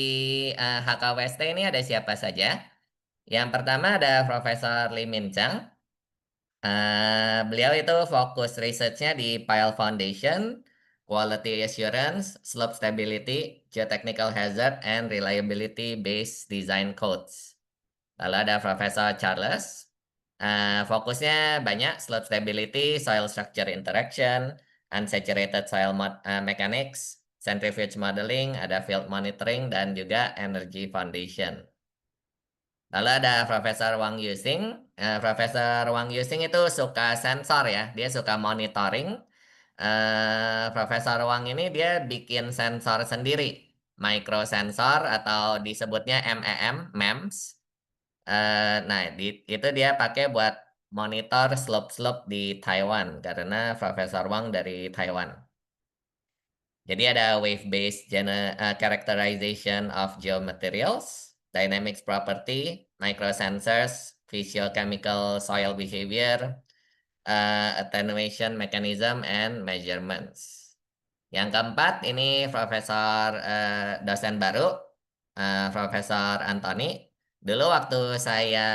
HKWST ini ada siapa saja. Yang pertama ada Profesor Lee Min Chang. Beliau itu fokus researchnya di Pile Foundation, Quality Assurance, Slope Stability, Geotechnical Hazard, and Reliability Based Design Codes. Lalu ada Profesor Charles. Fokusnya banyak slope stability, soil structure interaction, unsaturated soil mechanics, centrifuge modeling, ada field monitoring, dan juga energy foundation. Lalu ada Profesor Wang Yusing. Profesor Wang Yusing itu suka sensor ya, dia suka monitoring. Profesor Wang ini dia bikin sensor sendiri, microsensor atau disebutnya MEMS. Nah, itu dia pakai buat monitor slope-slope di Taiwan karena Profesor Wang dari Taiwan. Jadi ada wave-based characterization of geomaterials, dynamics property, microsensors, physiochemical soil behavior, attenuation mechanism, and measurements. Yang keempat ini dosen baru, Profesor Anthony. Dulu waktu saya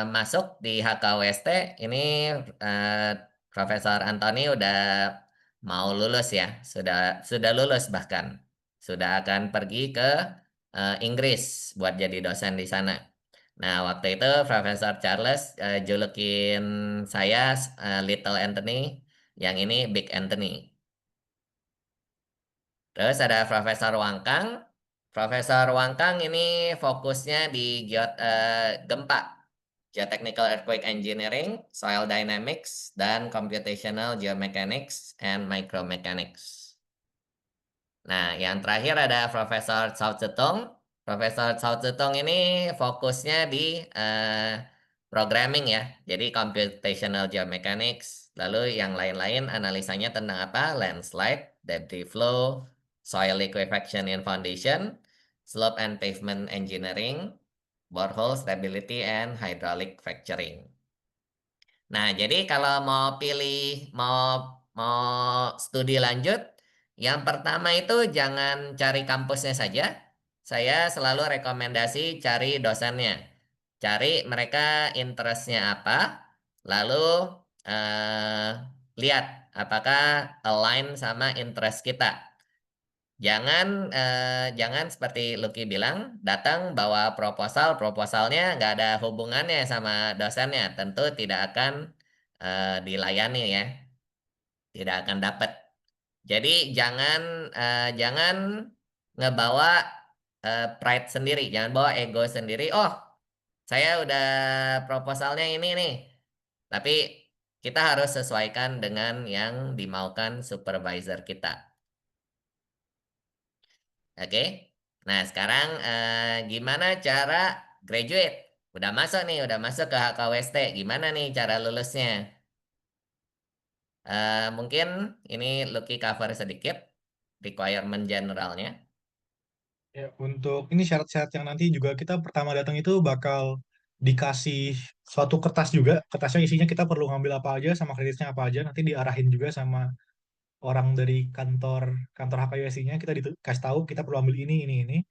masuk di HKWST, ini eh, Profesor Anthony udah mau lulus ya, sudah lulus bahkan, sudah akan pergi ke Inggris buat jadi dosen di sana. Nah, waktu itu Profesor Charles julukin saya Little Anthony, yang ini Big Anthony. Terus ada Profesor Wangkang. Profesor Wangkang ini fokusnya di gempa, Geotechnical Earthquake Engineering, Soil Dynamics, dan Computational Geomechanics and Micromechanics. Nah, yang terakhir ada Profesor Cao Zedong. Profesor Cao Zedong ini fokusnya di programming ya, jadi Computational Geomechanics. Lalu yang lain-lain analisanya tentang apa? Landslide, debris flow, soil liquefaction in foundation, slope and pavement engineering, borehole stability, and hydraulic fracturing. Nah, jadi kalau mau mau studi lanjut, yang pertama itu jangan cari kampusnya saja. Saya selalu rekomendasi cari dosennya. Cari mereka interestnya apa, lalu eh, lihat apakah align sama interest kita. Jangan seperti Lucky bilang, datang bawa proposalnya nggak ada hubungannya sama dosennya, tentu tidak akan dilayani ya, tidak akan dapat. Jadi jangan ngebawa pride sendiri, jangan bawa ego sendiri. Oh, saya udah proposalnya ini nih, tapi kita harus sesuaikan dengan yang dimaukan supervisor kita. Oke. Nah, sekarang gimana cara graduate? Udah masuk ke HKWST. Gimana nih cara lulusnya? Mungkin ini Lucky cover sedikit requirement generalnya. Ya, untuk ini syarat-syarat yang nanti juga kita pertama datang itu bakal dikasih suatu kertas juga. Kertasnya isinya kita perlu ngambil apa aja sama kreditnya apa aja. Nanti diarahin juga sama orang dari kantor kantor HKUSI-nya. Kita dikasih tahu kita perlu ambil ini.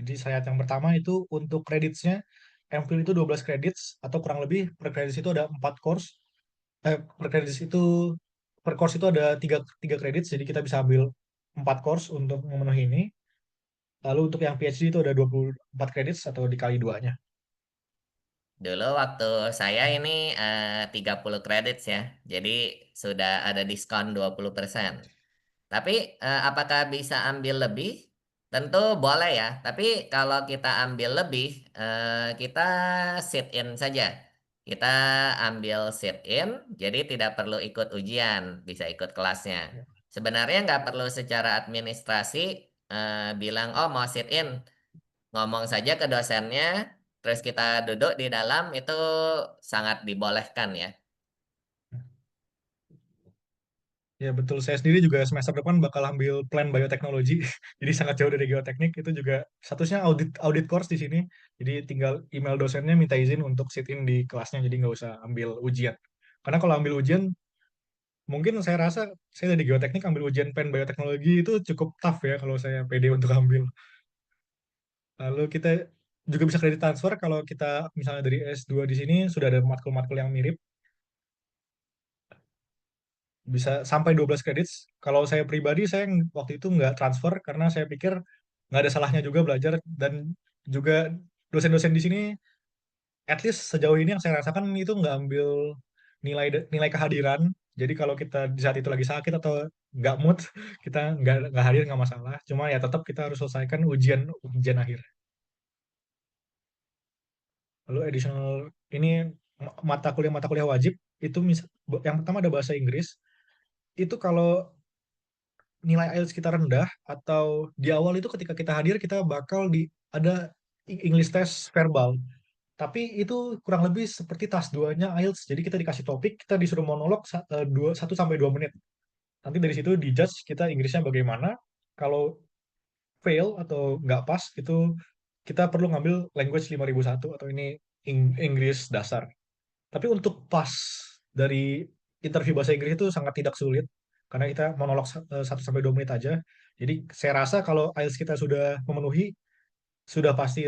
Jadi syarat yang pertama itu untuk kreditnya, MPhil itu 12 kredit atau kurang lebih per kredit itu ada 4 course. Per kredit itu per course itu ada tiga kredit, jadi kita bisa ambil 4 course untuk memenuhi ini. Lalu untuk yang PhD itu ada 24 kredit atau dikali duanya. Dulu waktu saya ini 30 kredit ya. Jadi sudah ada diskon 20%. Tapi apakah bisa ambil lebih? Tentu boleh ya. Tapi kalau kita ambil lebih, kita sit in saja. Kita ambil sit in, jadi tidak perlu ikut ujian, bisa ikut kelasnya. Sebenarnya nggak perlu secara administrasi bilang, oh mau sit in. Ngomong saja ke dosennya, terus kita duduk di dalam, itu sangat dibolehkan ya. Ya betul, saya sendiri juga semester depan bakal ambil plan bioteknologi, jadi sangat jauh dari geoteknik. Itu juga statusnya audit audit course di sini, jadi tinggal email dosennya minta izin untuk sit in di kelasnya, jadi nggak usah ambil ujian. Karena kalau ambil ujian, mungkin saya rasa saya dari geoteknik ambil ujian plan bioteknologi itu cukup tough ya kalau saya pede untuk ambil. Lalu kita juga bisa kredit transfer kalau kita misalnya dari S2 di sini sudah ada matkul-matkul yang mirip, bisa sampai 12 kredit. Kalau saya pribadi, saya waktu itu nggak transfer karena saya pikir nggak ada salahnya juga belajar, dan juga dosen-dosen di sini, at least sejauh ini yang saya rasakan itu nggak ambil nilai nilai kehadiran. Jadi kalau kita di saat itu lagi sakit atau nggak mood, kita nggak hadir nggak masalah. Cuma ya tetap kita harus selesaikan ujian ujian akhir. Lalu additional ini mata kuliah wajib itu yang pertama ada bahasa Inggris. Itu kalau nilai IELTS kita rendah atau di awal itu ketika kita hadir kita bakal ada English test verbal. Tapi itu kurang lebih seperti tas 2-nya IELTS. Jadi kita dikasih topik, kita disuruh monolog 1 sampai 2 menit. Nanti dari situ dijudge kita Inggrisnya bagaimana. Kalau fail atau nggak pas, itu kita perlu ngambil language 5001 atau ini Inggris dasar. Tapi untuk pas dari interview bahasa Inggris itu sangat tidak sulit karena kita monolog 1 sampai 2 menit aja. Jadi saya rasa kalau IELTS kita sudah memenuhi, sudah pasti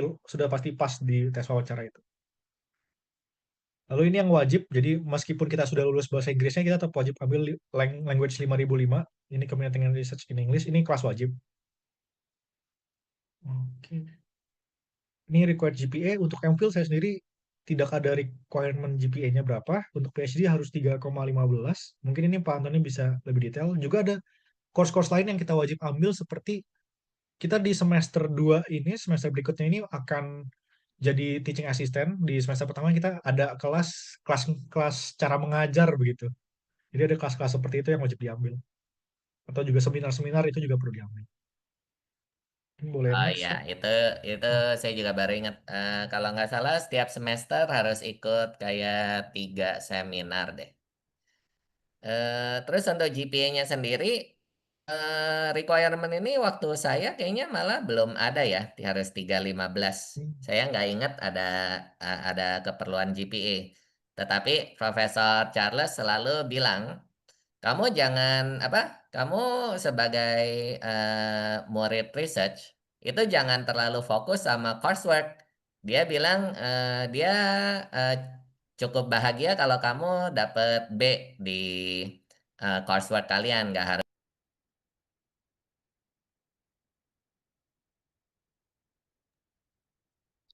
pas di tes wawancara itu. Lalu ini yang wajib, jadi meskipun kita sudah lulus bahasa Inggrisnya, kita tetap wajib ambil language 5005. Ini Community and Research in English, ini kelas wajib. Oke. Ini required GPA, untuk MPhil saya sendiri tidak ada requirement GPA-nya berapa, untuk PhD harus 3,15. Mungkin ini Pak Antoni bisa lebih detail. Juga ada course-course lain yang kita wajib ambil, seperti kita di semester 2 ini, semester berikutnya ini akan jadi teaching assistant. Di semester pertama kita ada kelas cara mengajar begitu. Jadi ada kelas-kelas seperti itu yang wajib diambil. Atau juga seminar-seminar itu juga perlu diambil. Ini boleh Oh next ya, ya. itu saya juga baru ingat. Kalau nggak salah setiap semester harus ikut kayak 3 seminar deh. Terus untuk GPA-nya sendiri, requirement ini waktu saya kayaknya malah belum ada ya, harus 3,15. Saya nggak ingat ada keperluan GPA. Tetapi Profesor Charles selalu bilang, kamu jangan apa? Kamu sebagai murid research itu jangan terlalu fokus sama coursework. Dia bilang dia eh, cukup bahagia kalau kamu dapet B di coursework kalian, nggak harus.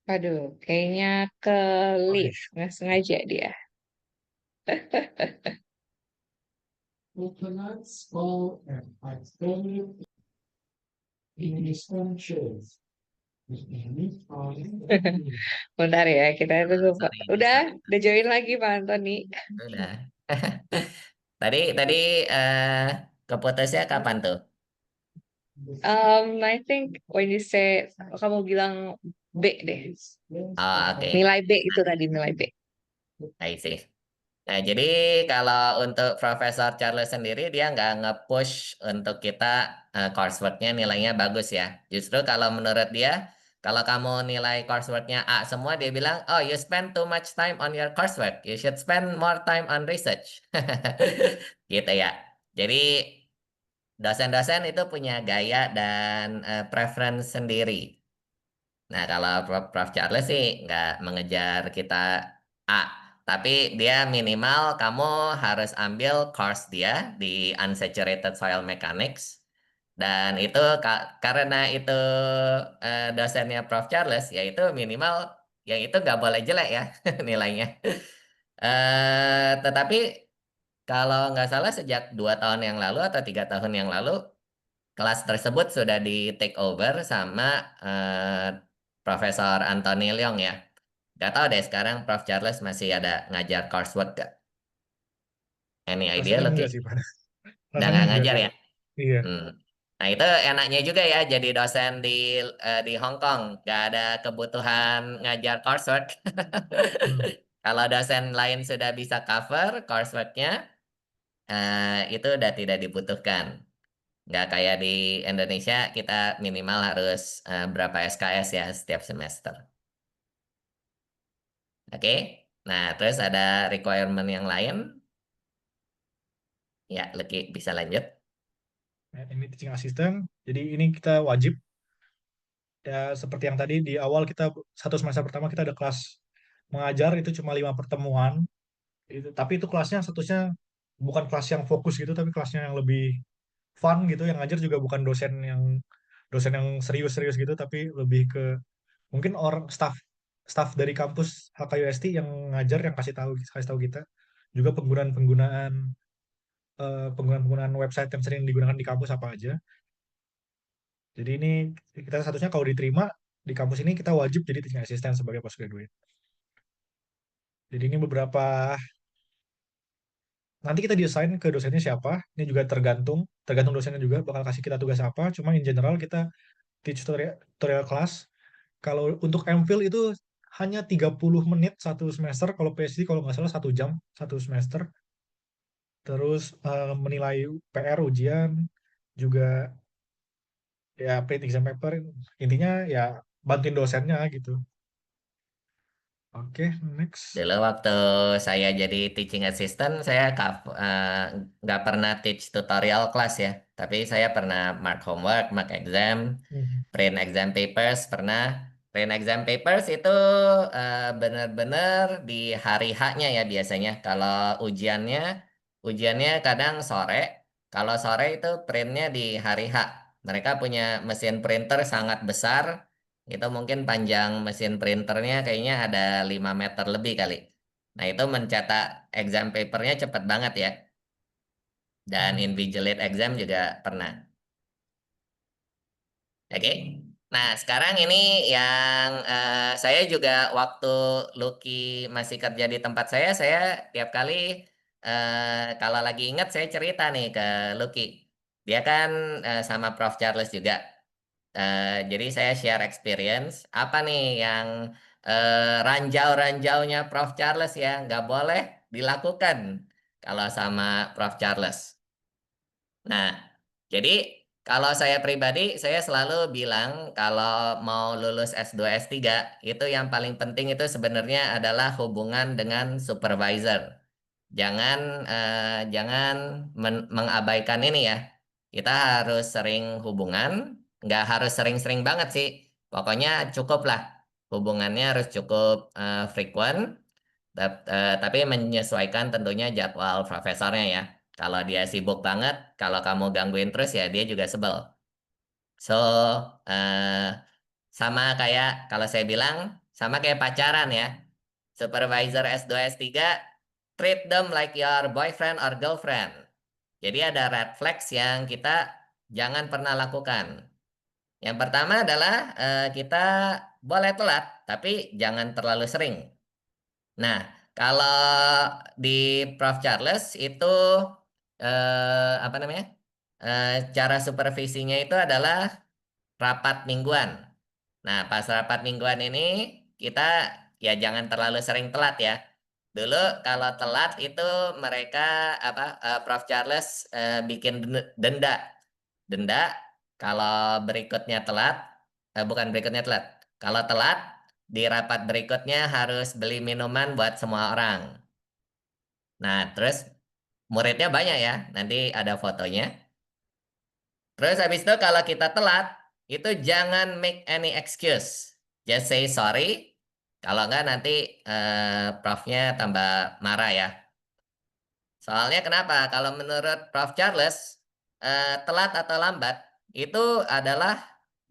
Aduh, kayaknya ke Oke. lift, nggak sengaja dia. Bentar ya, kita tunggu Pak. Sorry, Udah join lagi Pak Antoni. udah. Tadi keputusnya kapan tuh? I think when you say, kamu bilang B deh. Oh, oke. Nilai B itu tadi, nilai B. I see. Nah, jadi kalau untuk Profesor Charles sendiri, dia nggak nge-push untuk kita coursework-nya nilainya bagus ya. Justru kalau menurut dia, kalau kamu nilai coursework-nya A semua, dia bilang, oh you spend too much time on your coursework. You should spend more time on research. Gitu ya. Jadi dosen-dosen itu punya gaya dan preference sendiri. Nah, kalau Prof. Charles sih nggak mengejar kita A, tapi dia minimal kamu harus ambil course dia di Unsaturated Soil Mechanics. Dan itu karena itu dosennya Prof. Charles, yaitu minimal yang itu nggak boleh jelek ya nilainya. Tetapi kalau nggak salah sejak 2 tahun yang lalu atau 3 tahun yang lalu, kelas tersebut sudah di take over sama Profesor Anthony Leong ya. Gak tahu deh sekarang Prof. Charles masih ada ngajar coursework gak? Any idea Rasanya lo Ki? enggak sih, Pak. Udah Rasanya nggak enggak ngajar sih. ya? Iya. Hmm. Nah itu enaknya juga ya jadi dosen di Hong Kong. Gak ada kebutuhan ngajar coursework. Hmm. Kalau dosen lain sudah bisa cover courseworknya, itu udah tidak dibutuhkan. Nggak kayak di Indonesia, kita minimal harus berapa SKS ya setiap semester. Oke, nah terus ada requirement yang lain. Ya, Lucky bisa lanjut. Ya, ini teaching assistant. Jadi ini kita wajib ya seperti yang tadi di awal kita satu semester pertama kita ada kelas mengajar itu cuma 5 pertemuan. Tapi itu kelasnya statusnya bukan kelas yang fokus gitu, tapi kelasnya yang lebih fun gitu. Yang ngajar juga bukan dosen yang serius-serius gitu, tapi lebih ke mungkin orang staff dari kampus HKUST yang ngajar yang kasih tahu kita juga penggunaan website yang sering digunakan di kampus apa aja. Jadi ini kita statusnya kalau diterima di kampus ini kita wajib jadi teaching assistant sebagai postgraduate. Jadi ini beberapa nanti kita desain ke dosennya siapa. Ini juga tergantung dosennya juga bakal kasih kita tugas apa. Cuma in general kita teach tutorial class. Kalau untuk MPhil itu hanya 30 menit satu semester. Kalau PhD kalau nggak salah 1 jam satu semester. Terus menilai PR ujian juga ya print exam paper. Intinya ya bantuin dosennya gitu. Oke, next. Dulu waktu saya jadi teaching assistant, saya nggak pernah teach tutorial kelas ya. Tapi saya pernah mark homework, mark exam, Mhm. print exam papers, pernah. Print exam papers itu benar-benar di hari H-nya ya biasanya. Kalau ujiannya kadang sore. Kalau sore itu printnya di hari H. Mereka punya mesin printer sangat besar. Itu mungkin panjang mesin printernya kayaknya ada 5 meter lebih kali. Nah, itu mencetak exam papernya cepat banget ya. Dan Mhm. invigilate exam juga pernah. Oke. Nah, sekarang ini yang saya juga waktu Lucky masih kerja di tempat saya tiap kali kalau lagi ingat saya cerita nih ke Lucky. Dia kan sama Prof. Charles juga. Jadi saya share experience. Apa nih yang ranjau-ranjaunya Prof. Charles ya nggak boleh dilakukan kalau sama Prof. Charles. Nah, jadi kalau saya pribadi, saya selalu bilang kalau mau lulus S2, S3, itu yang paling penting itu sebenarnya adalah hubungan dengan supervisor. Jangan jangan mengabaikan ini ya. Kita harus sering hubungan, nggak harus sering-sering banget sih. Pokoknya cukup lah. Hubungannya harus cukup frequent, tapi menyesuaikan tentunya jadwal profesornya ya. Kalau dia sibuk banget, kalau kamu gangguin terus ya dia juga sebel. So, eh, sama kayak kalau saya bilang, sama kayak pacaran ya. Supervisor S2, S3, treat them like your boyfriend or girlfriend. Jadi ada red flags yang kita jangan pernah lakukan. Yang pertama adalah kita boleh telat, tapi jangan terlalu sering. Nah, kalau di Prof. Charles itu apa namanya? Cara supervisinya itu adalah rapat mingguan. Nah, pas rapat mingguan ini kita ya jangan terlalu sering telat ya. Dulu kalau telat itu mereka Prof. Charles bikin denda. Denda kalau berikutnya telat bukan berikutnya telat. Kalau telat di rapat berikutnya harus beli minuman buat semua orang. Nah, terus muridnya banyak ya. Nanti ada fotonya. Terus habis itu kalau kita telat, itu jangan make any excuse. Just say sorry. Kalau enggak nanti profnya tambah marah ya. Soalnya kenapa? Kalau menurut Prof. Charles, telat atau lambat itu adalah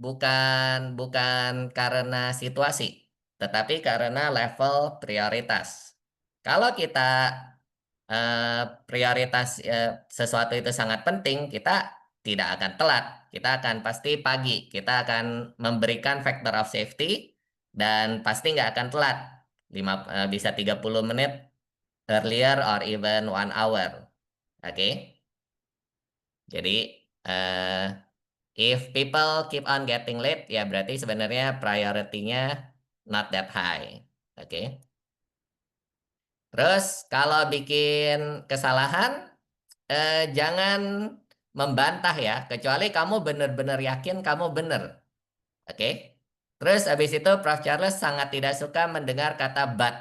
bukan bukan karena situasi, tetapi karena level prioritas. Kalau kita prioritas sesuatu itu sangat penting, kita tidak akan telat. Kita akan pasti pagi. Kita akan memberikan factor of safety dan pasti nggak akan telat. Bisa 30 menit earlier or even 1 hour. Oke. Jadi eh, if people keep on getting late, ya berarti sebenarnya priority-nya not that high. Oke. Terus kalau bikin kesalahan, jangan membantah ya, kecuali kamu benar-benar yakin kamu benar. Oke? Terus habis itu Prof. Charles sangat tidak suka mendengar kata but.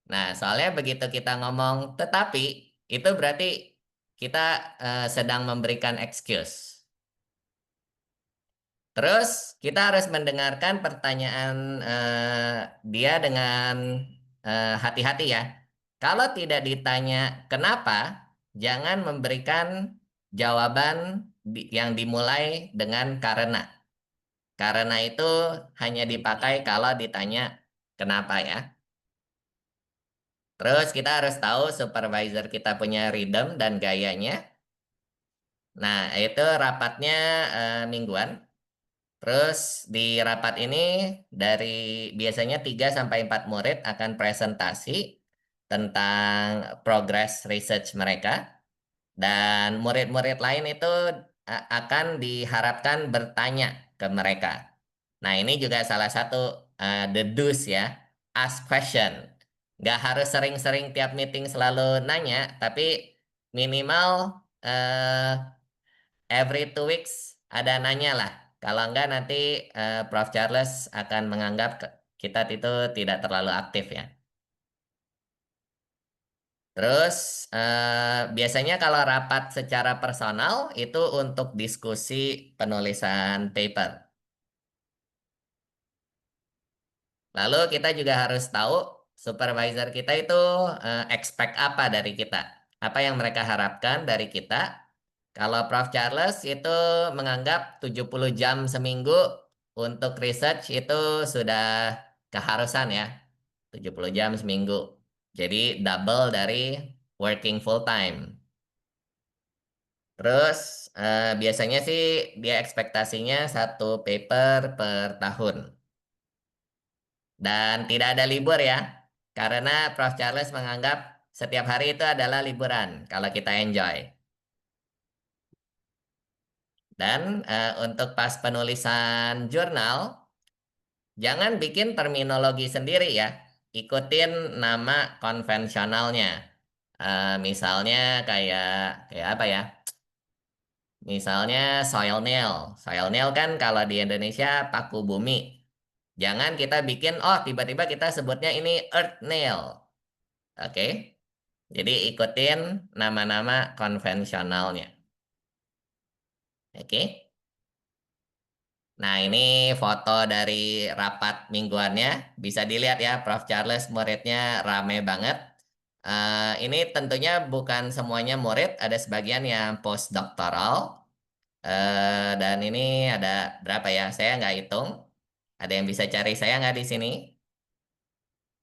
Nah, soalnya begitu kita ngomong tetapi, itu berarti kita sedang memberikan excuse. Terus kita harus mendengarkan pertanyaan dia dengan hati-hati ya. Kalau tidak ditanya kenapa, jangan memberikan jawaban yang dimulai dengan karena. Karena itu hanya dipakai kalau ditanya kenapa ya. Terus kita harus tahu supervisor kita punya rhythm dan gayanya. Nah, itu rapatnya mingguan. Terus di rapat ini dari biasanya 3 sampai 4 murid akan presentasi tentang progress research mereka dan murid-murid lain itu akan diharapkan bertanya ke mereka. Nah, ini juga salah satu the do's ya, ask question. Nggak harus sering-sering tiap meeting selalu nanya, tapi minimal every 2 weeks ada nanya lah. Kalau enggak nanti Prof. Charles akan menganggap kita itu tidak terlalu aktif ya. Terus biasanya kalau rapat secara personal itu untuk diskusi penulisan paper. Lalu kita juga harus tahu supervisor kita itu expect apa dari kita. Apa yang mereka harapkan dari kita. Kalau Prof. Charles itu menganggap 70 jam seminggu untuk research itu sudah keharusan ya. 70 jam seminggu. Jadi double dari working full time. Terus biasanya sih dia ekspektasinya 1 paper per tahun. Dan tidak ada libur ya. Karena Prof. Charles menganggap setiap hari itu adalah liburan kalau kita enjoy. Dan untuk pas penulisan jurnal, jangan bikin terminologi sendiri ya. Ikutin nama konvensionalnya. Misalnya kayak apa ya? Misalnya soil nail. Soil nail kan kalau di Indonesia paku bumi. Jangan kita bikin, oh tiba-tiba kita sebutnya ini earth nail. Oke? Jadi ikutin nama-nama konvensionalnya. Oke? Nah, ini foto dari rapat mingguannya. Bisa dilihat ya, Prof. Charles muridnya rame banget. Ini tentunya bukan semuanya murid, ada sebagian yang postdoktoral. Dan ini ada berapa ya? Saya nggak hitung. Ada yang bisa cari saya nggak di sini?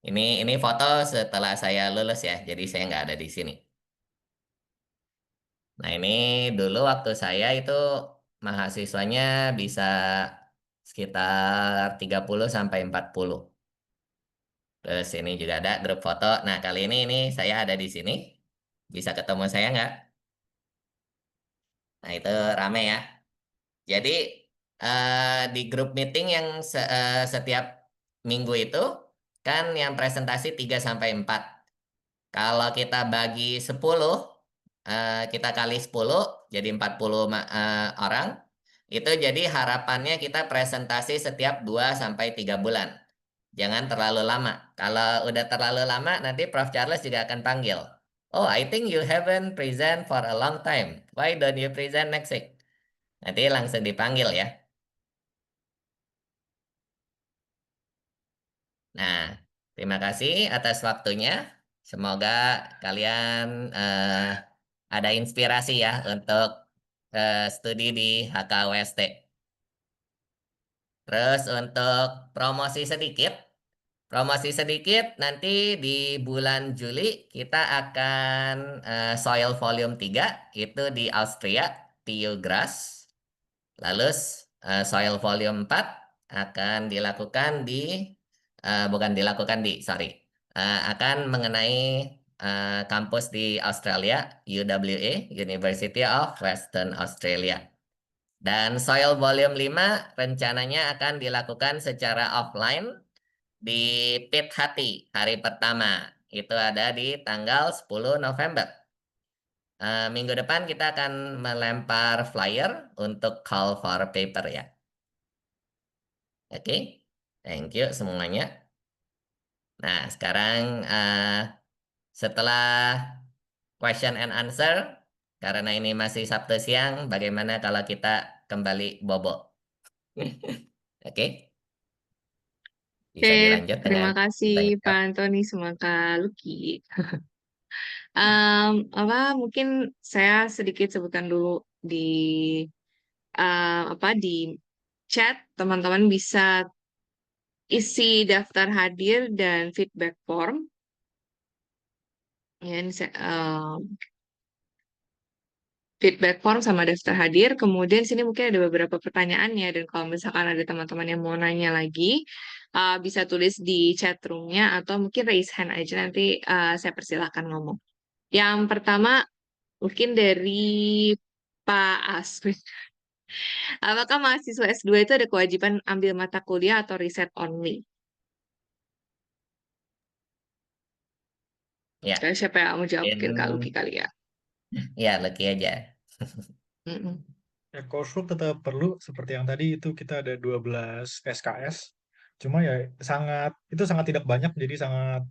Ini foto setelah saya lulus ya, jadi saya nggak ada di sini. Nah, ini dulu waktu saya itu mahasiswanya bisa sekitar 30 sampai 40. Terus ini juga ada grup foto. Nah, kali ini saya ada di sini. Bisa ketemu saya nggak? Nah, itu rame ya. Jadi, di grup meeting yang setiap minggu itu, kan yang presentasi 3 sampai 4. Kalau kita bagi 10, kita kali 10, jadi 40 orang. Itu jadi harapannya kita presentasi setiap 2 sampai 3 bulan. Jangan terlalu lama. Kalau udah terlalu lama, nanti Prof. Charles juga akan panggil. Oh, I think you haven't present for a long time. Why don't you present next week? Nanti langsung dipanggil ya. Nah, terima kasih atas waktunya. Semoga kalian ada inspirasi ya untuk studi di HKUST. Terus untuk promosi sedikit nanti di bulan Juli kita akan Soil Volume 3 itu di Austria, TU Graz. Lalu Soil Volume 4 akan dilakukan bukan dilakukan sorry, akan mengenai kampus di Australia, UWA, University of Western Australia. Dan Soil Volume 5 rencananya akan dilakukan secara offline di Pit Hati hari pertama. Itu ada di tanggal 10 November. Minggu depan kita akan melempar flyer untuk call for paper ya. Oke, thank you semuanya. Nah, sekarang setelah question and answer, karena ini masih Sabtu siang, bagaimana kalau kita kembali bobo? Oke, bisa Oke, dilanjut terima dengan kasih bertanya Pak jawab. Antoni sama Kak Lucky. Mungkin saya sedikit sebutkan dulu di di chat, teman-teman bisa isi daftar hadir dan feedback form. Ya, ini feedback form sama daftar hadir. Kemudian sini mungkin ada beberapa pertanyaannya dan kalau misalkan ada teman-teman yang mau nanya lagi, bisa tulis di chat roomnya atau mungkin raise hand aja nanti saya persilahkan ngomong. Yang pertama mungkin dari Pak Aswin. Apakah mahasiswa S2 itu ada kewajiban ambil mata kuliah atau riset only? Ya, Siapa yang mau jawab? Mungkin Kak Luki mungkin kali ya. ya Lucky aja. Mm-mm. Ya, coursework tetap perlu seperti yang tadi itu kita ada 12 SKS. Cuma ya itu sangat tidak banyak jadi sangat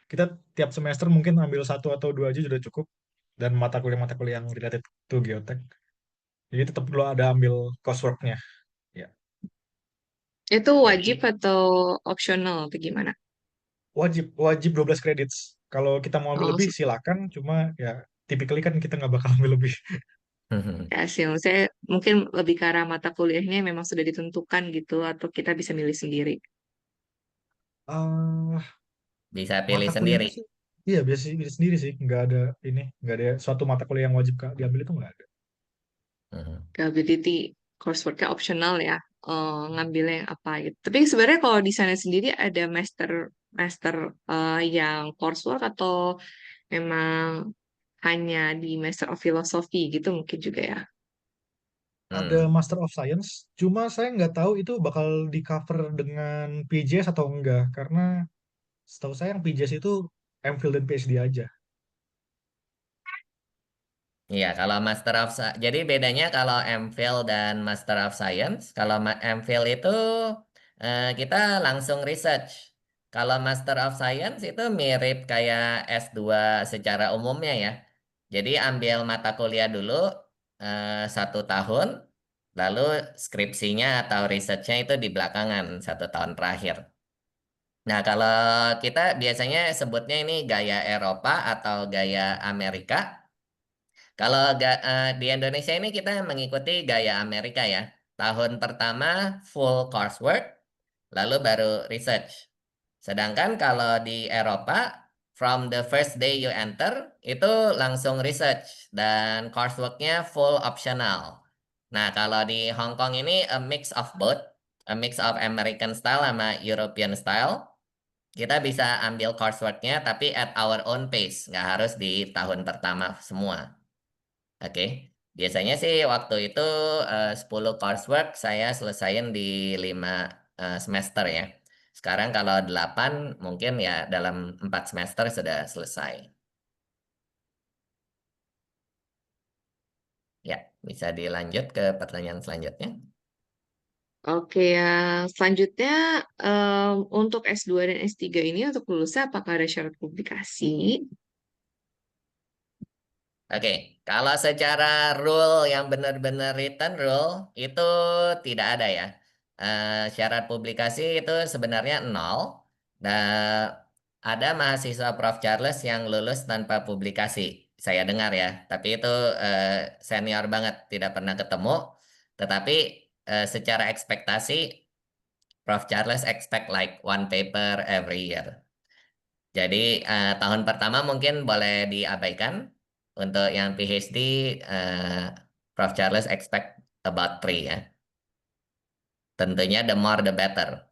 kita tiap semester mungkin ambil satu atau dua aja sudah cukup dan mata kuliah yang related to geotek. Jadi tetap perlu ada ambil courseworknya. Ya, Itu wajib Jadi, atau optional atau gimana? wajib wajib 12 credits. Kalau kita mau ambil Oh, lebih silakan, cuma ya typically kan kita nggak bakal ambil lebih. ya sih, saya mungkin lebih ke arah mata kuliahnya memang sudah ditentukan gitu, atau kita bisa milih sendiri. Ah, bisa pilih mata sendiri. kuliahnya sih, iya biasa sih sendiri sih, nggak ada suatu mata kuliah yang wajib Kak, diambil itu nggak ada. Mhm. Ability courseworknya optional ya, ngambilnya yang apa gitu. Tapi sebenarnya kalau di sana sendiri ada master master yang coursework atau memang hanya di Master of Philosophy gitu mungkin juga ya. Ada Hmm. Master of Science, cuma saya nggak tahu itu bakal di cover dengan PJS atau enggak, karena setahu saya yang PJS itu MPhil dan PhD aja. Iya, kalau jadi bedanya kalau MPhil dan Master of Science, kalau MPhil itu kita langsung research. Kalau Master of Science itu mirip kayak S2 secara umumnya ya. Jadi ambil mata kuliah dulu 1 tahun, lalu skripsinya atau researchnya itu di belakangan 1 tahun terakhir. Nah, kalau kita biasanya sebutnya ini gaya Eropa atau gaya Amerika. Kalau di Indonesia ini kita mengikuti gaya Amerika ya. Tahun pertama full coursework, lalu baru research. Sedangkan kalau di Eropa, from the first day you enter, itu langsung research dan courseworknya full optional. Nah, kalau di Hong Kong ini a mix of both, a mix of American style sama European style. Kita bisa ambil courseworknya tapi at our own pace, nggak harus di tahun pertama semua. Oke, biasanya sih waktu itu 10 coursework saya selesaiin di 5 semester ya. Sekarang kalau 8 mungkin ya dalam 4 semester sudah selesai. Ya, bisa dilanjut ke pertanyaan selanjutnya. Oke, yang selanjutnya untuk S2 dan S3 ini untuk lulusnya apakah ada syarat publikasi? Oke, kalau secara rule yang benar-benar written rule itu tidak ada ya. Syarat publikasi itu sebenarnya nol. Dan ada mahasiswa Prof. Charles yang lulus tanpa publikasi. Saya dengar ya, tapi itu eh, senior banget, tidak pernah ketemu. Tetapi secara ekspektasi, Prof. Charles expect like one paper every year. Jadi tahun pertama mungkin boleh diabaikan. Untuk yang PhD, Prof. Charles expect about 3 ya. Tentunya the more the better.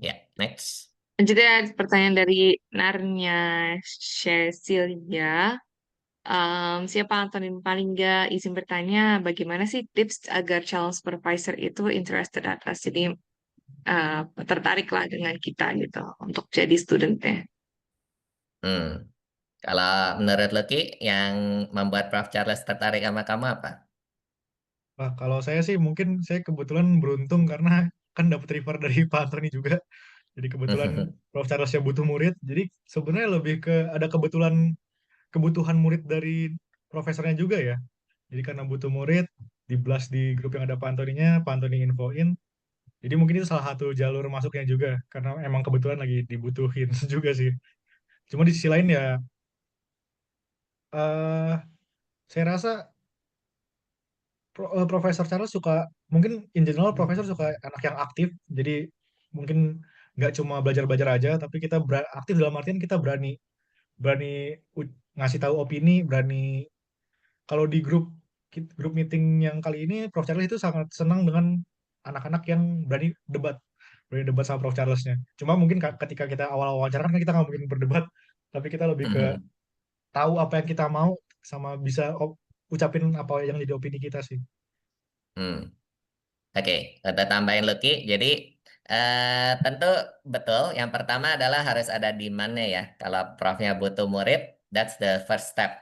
Ya, next. Lanjutnya ada pertanyaan dari Narnya Cecilia. Siapa Antonin paling nggak izin bertanya, bagaimana sih tips agar calon supervisor itu interested atas jadi tertarik lah dengan kita gitu untuk jadi studentnya. Hmm. Kalau menurut Lucky, yang membuat Prof. Charles tertarik sama kamu apa? Wah, kalau saya sih mungkin saya kebetulan beruntung karena kan dapat refer dari Pak Antoni juga. Jadi kebetulan Prof. Charles yang butuh murid. Jadi sebenarnya lebih ke ada kebutuhan murid dari profesornya juga ya. Jadi karena butuh murid, di blast di grup yang ada Pak Antoninya, Pak Antoni infoin. Jadi mungkin itu salah satu jalur masuknya juga, karena emang kebetulan lagi dibutuhin juga sih. Cuma di sisi lain ya, eh saya rasa Profesor Charles suka, mungkin in general Profesor suka anak yang aktif, jadi mungkin nggak cuma belajar-belajar aja, tapi kita aktif dalam artian kita berani berani ngasih tahu opini, berani kalau di grup meeting yang kali ini Prof Charles itu sangat senang dengan anak-anak yang berani debat sama Prof Charlesnya. Cuma mungkin ketika kita awal wawancara kan kita nggak mungkin berdebat, tapi kita lebih ke tahu apa yang kita mau sama bisa ucapin apa yang jadi opini kita sih. Hmm. Oke, untuk tambahin Lucky, jadi tentu betul. Yang pertama adalah harus ada demand-nya ya. Kalau profnya butuh murid, that's the first step.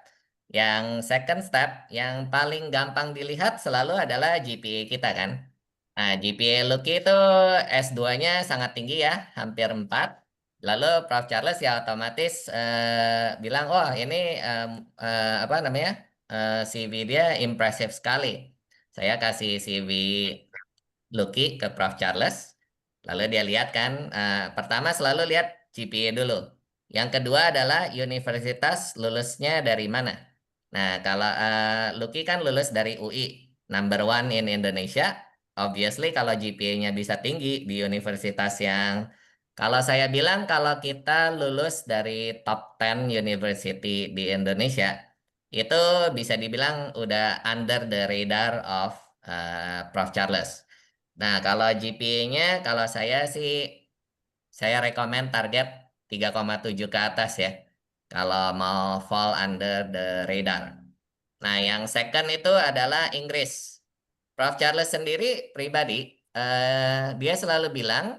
Yang second step, yang paling gampang dilihat selalu adalah GPA kita kan. Nah, GPA Lucky itu S2-nya sangat tinggi ya, hampir 4. Lalu Prof. Charles ya otomatis bilang, wah ini apa namanya, CV dia impresif sekali. Saya kasih CV Lucky ke Prof. Charles. Lalu dia lihat kan, pertama selalu lihat GPA dulu. Yang kedua adalah universitas lulusnya dari mana. Nah, kalau Lucky kan lulus dari UI, number one in Indonesia. Obviously kalau GPA-nya bisa tinggi di universitas yang, kalau saya bilang kalau kita lulus dari top 10 university di Indonesia, itu bisa dibilang udah under the radar of Prof. Charles. Nah, kalau GPA-nya, kalau saya sih, saya rekomen target 3,7 ke atas ya. Kalau mau fall under the radar. Nah, yang second itu adalah Inggris. Prof. Charles sendiri pribadi, dia selalu bilang,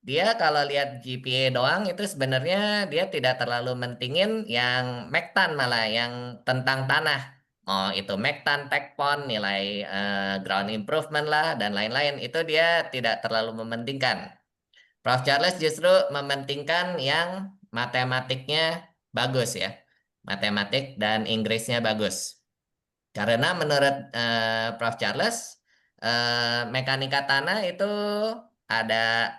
dia kalau lihat GPA doang itu sebenarnya dia tidak terlalu mentingin yang Mektan malah, yang tentang tanah. Oh, itu Mektan, Tekpon, nilai ground improvement lah, dan lain-lain. Itu dia tidak terlalu mementingkan. Prof. Charles justru mementingkan yang matematiknya bagus ya. Matematik dan Inggrisnya bagus. Karena menurut Prof. Charles, mekanika tanah itu ada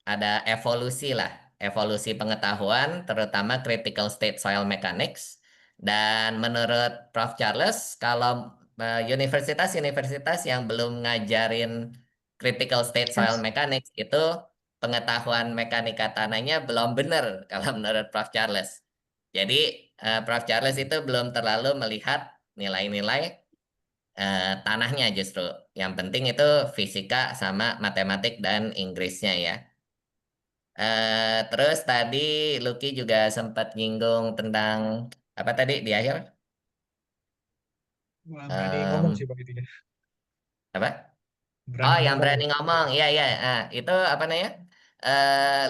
ada evolusi lah, evolusi pengetahuan, terutama critical state soil mechanics. Dan menurut Prof. Charles, kalau universitas-universitas yang belum ngajarin critical state soil mechanics itu pengetahuan mekanika tanahnya belum benar kalau menurut Prof. Charles. Jadi Prof. Charles itu belum terlalu melihat nilai-nilai tanahnya justru. Yang penting itu fisika sama matematik dan Inggrisnya ya. Terus tadi Lucky juga sempat nyinggung tentang apa tadi di akhir? Wah, berani ngomong Em, sih Pak intinya. Apa? Oh, Berani yang ngomong. berani ngomong, iya iya. Itu apa namanya?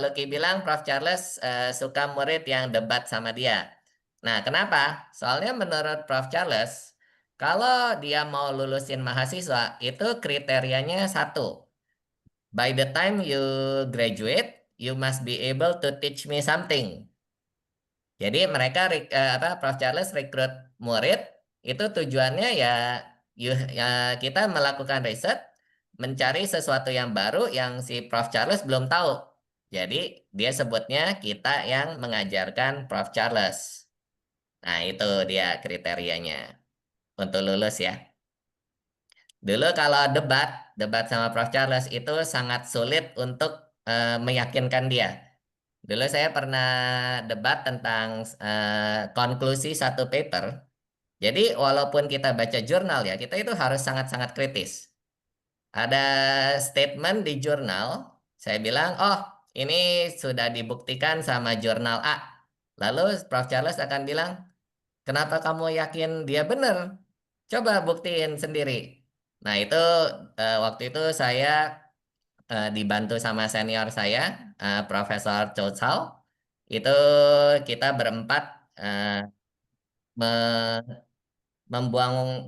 Lucky bilang Prof. Charles suka murid yang debat sama dia. Nah, kenapa? Soalnya menurut Prof. Charles, kalau dia mau lulusin mahasiswa, itu kriterianya satu. By the time you graduate, you must be able to teach me something. Jadi mereka apa Prof. Charles rekrut murid itu tujuannya ya, ya kita melakukan riset, mencari sesuatu yang baru yang si Prof. Charles belum tahu. Jadi dia sebutnya kita yang mengajarkan Prof. Charles. Nah, itu dia kriterianya untuk lulus ya. Dulu kalau debat sama Prof. Charles itu sangat sulit untuk meyakinkan dia. Dulu saya pernah debat tentang konklusi satu paper. Jadi walaupun kita baca jurnal ya, kita itu harus sangat-sangat kritis. Ada statement di jurnal, saya bilang, oh ini sudah dibuktikan sama jurnal A. Lalu Prof. Charles akan bilang, kenapa kamu yakin dia benar? Coba buktiin sendiri. Nah itu waktu itu saya dibantu sama senior saya, Profesor Chow Chao. itu kita berempat eh, me-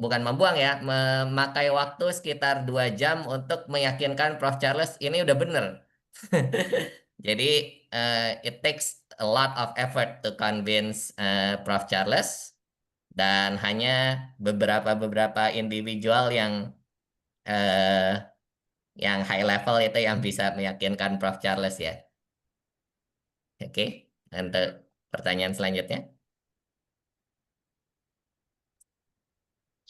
bukan membuang ya, memakai waktu sekitar 2 jam untuk meyakinkan Prof. Charles ini udah bener. Jadi it takes a lot of effort to convince Prof. Charles dan hanya beberapa individual eh, yang high level itu yang bisa meyakinkan Prof. Charles ya. Oke, untuk pertanyaan selanjutnya.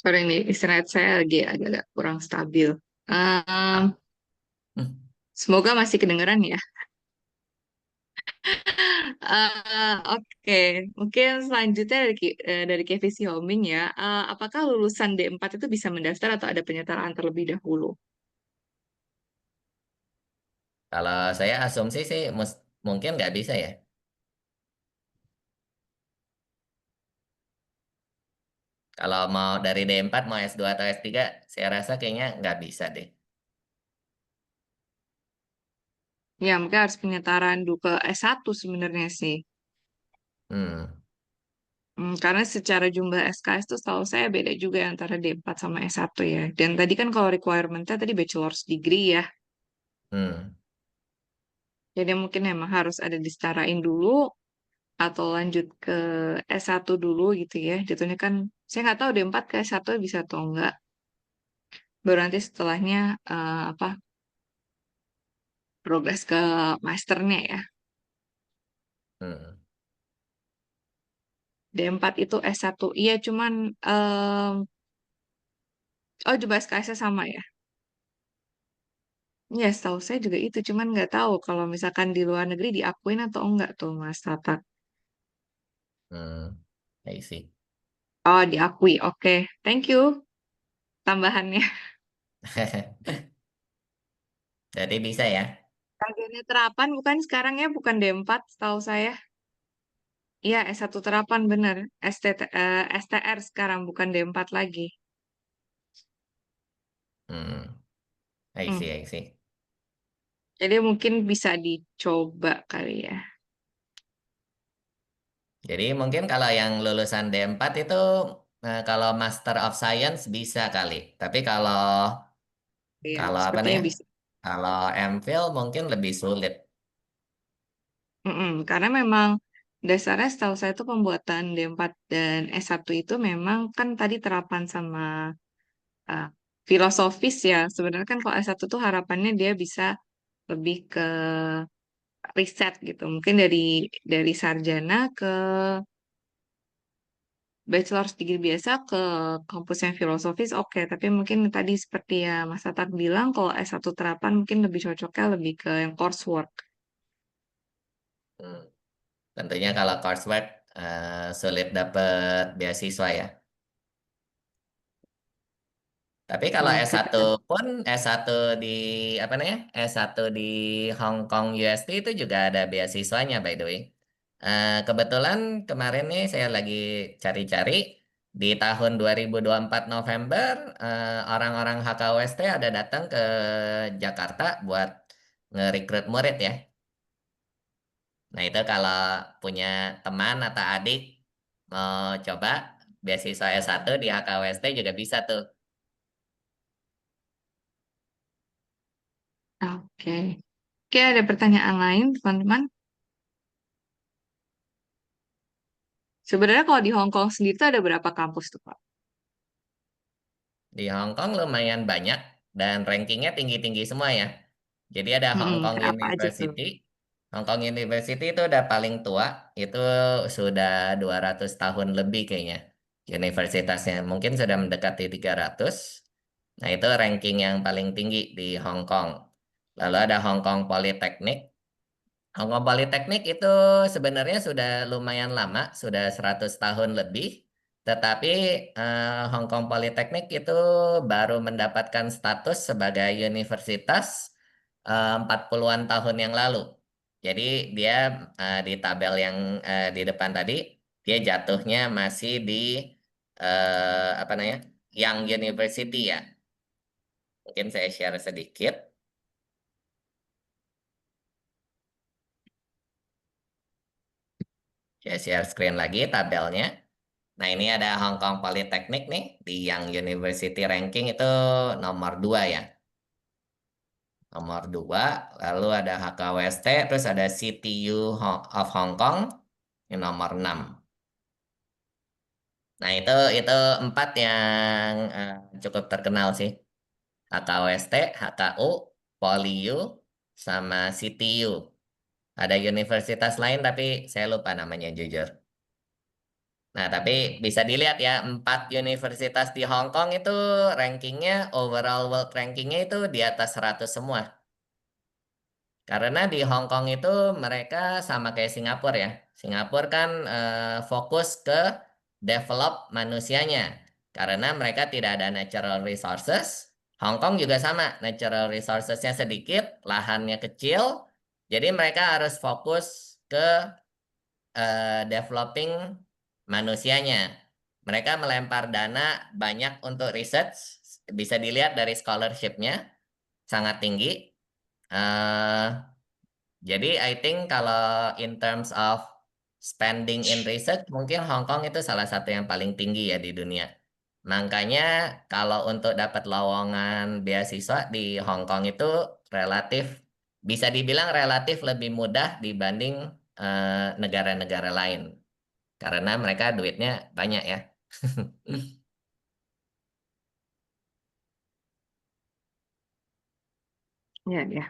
Sorry nih, istirahat saya lagi agak-agak kurang stabil. Em, Ah, hmm. Semoga masih kedengeran ya. Oke, mungkin selanjutnya dari Kevi Sioming ya. Apakah lulusan D4 itu bisa mendaftar atau ada penyetaraan terlebih dahulu? Kalau saya asumsi sih mungkin nggak bisa ya. Kalau mau dari D4 mau S2 atau S3, saya rasa kayaknya nggak bisa deh. Ya, mungkin harus penyetaraan dulu ke S1 sebenarnya sih. Hmm, Karena secara jumlah SKS itu setahu saya beda juga ya antara D4 sama S1 ya. Dan tadi kan kalau requirement-nya tadi bachelor's degree ya. hmm, Jadi mungkin emang harus ada disetarain dulu atau lanjut ke S1 dulu gitu ya. Jatuhnya kan saya nggak tahu D4 ke S1 bisa atau enggak. Baru nanti setelahnya apa progres ke masternya ya. hmm. D4 itu S1. Iya cuman oh juga SKS-nya sama ya. Ya, setahu saya juga itu, cuman nggak tahu kalau misalkan di luar negeri diakuin atau enggak tuh, Mas Tata. Hmm, I see. Oh, diakui. Oke, thank you tambahannya. Jadi bisa ya. Sarjana terapan bukan sekarang ya, bukan D4 setahu saya. Iya, S1 terapan bener. STR sekarang bukan D4 lagi. Hmm, I Hmm. see, I see. Jadi mungkin bisa dicoba kali ya. Jadi mungkin kalau yang lulusan D4 itu kalau Master of Science bisa kali. Tapi kalau Iya, kalau apa sepertinya namanya? bisa. Kalau MPhil mungkin lebih sulit. Karena memang dasarnya setahu saya itu pembuatan D4 dan S1 itu memang kan tadi terapan sama uh, filosofis ya. Sebenarnya kan kalau S1 tuh harapannya dia bisa lebih ke riset gitu. Mungkin dari sarjana ke bachelor's degree biasa ke kampus yang filosofis oke. Tapi mungkin tadi seperti ya Mas Tatak bilang kalau S1 terapan mungkin lebih cocoknya lebih ke yang coursework. Hmm. Tentunya kalau coursework sulit dapat beasiswa ya. Tapi kalau Oke. S1 pun S1 di apa namanya? S1 di Hong Kong UST itu juga ada beasiswanya by the way. Kebetulan kemarin nih saya lagi cari-cari di tahun 2024 November orang-orang HKUST ada datang ke Jakarta buat nge-recruit murid ya. Nah, itu kalau punya teman atau adik mau coba beasiswa S1 di HKUST juga bisa tuh. Oke. Oke, ada pertanyaan lain, teman-teman? Sebenarnya kalau di Hong Kong sendiri tuh ada berapa kampus tuh, Pak? Di Hong Kong lumayan banyak dan rankingnya tinggi-tinggi semua ya. Jadi ada Hong Kong Kayak apa aja tuh? University. Hong Kong University itu udah paling tua, itu sudah 200 tahun lebih kayaknya. Universitasnya mungkin sudah mendekati 300. Nah, itu ranking yang paling tinggi di Hong Kong. Lalu ada Hong Kong Polytechnic. Hong Kong Politeknik itu sebenarnya sudah lumayan lama, sudah 100 tahun lebih, tetapi Hong Kong Politeknik itu baru mendapatkan status sebagai universitas 40-an tahun yang lalu. Jadi dia di tabel yang di depan tadi, dia jatuhnya masih di apa namanya? Young University ya. Mungkin saya share sedikit. Saya share screen lagi tabelnya. Nah, ini ada Hong Kong Polytechnic nih, di yang University Ranking itu nomor 2 ya. Nomor 2, lalu ada HKUST, terus ada CTU of Hong Kong, ini nomor 6. Nah, itu 4 yang cukup terkenal sih. HKUST, HKU, PolyU, sama CTU. Ada universitas lain tapi saya lupa namanya jujur. Nah, tapi bisa dilihat ya, 4 universitas di Hong Kong itu rankingnya, overall world rankingnya itu di atas 100 semua. Karena di Hong Kong itu mereka sama kayak Singapura ya. Singapura kan fokus ke develop manusianya. Karena mereka tidak ada natural resources. Hong Kong juga sama, natural resourcesnya sedikit, lahannya kecil. Jadi mereka harus fokus ke developing manusianya. Mereka melempar dana banyak untuk research. Bisa dilihat dari scholarship-nya, sangat tinggi. Eh, jadi I think kalau in terms of spending in research, mungkin Hong Kong itu salah satu yang paling tinggi ya di dunia. Makanya kalau untuk dapat lowongan beasiswa di Hong Kong itu relatif, bisa dibilang relatif lebih mudah dibanding negara-negara lain. Karena mereka duitnya banyak ya. Ya, ya.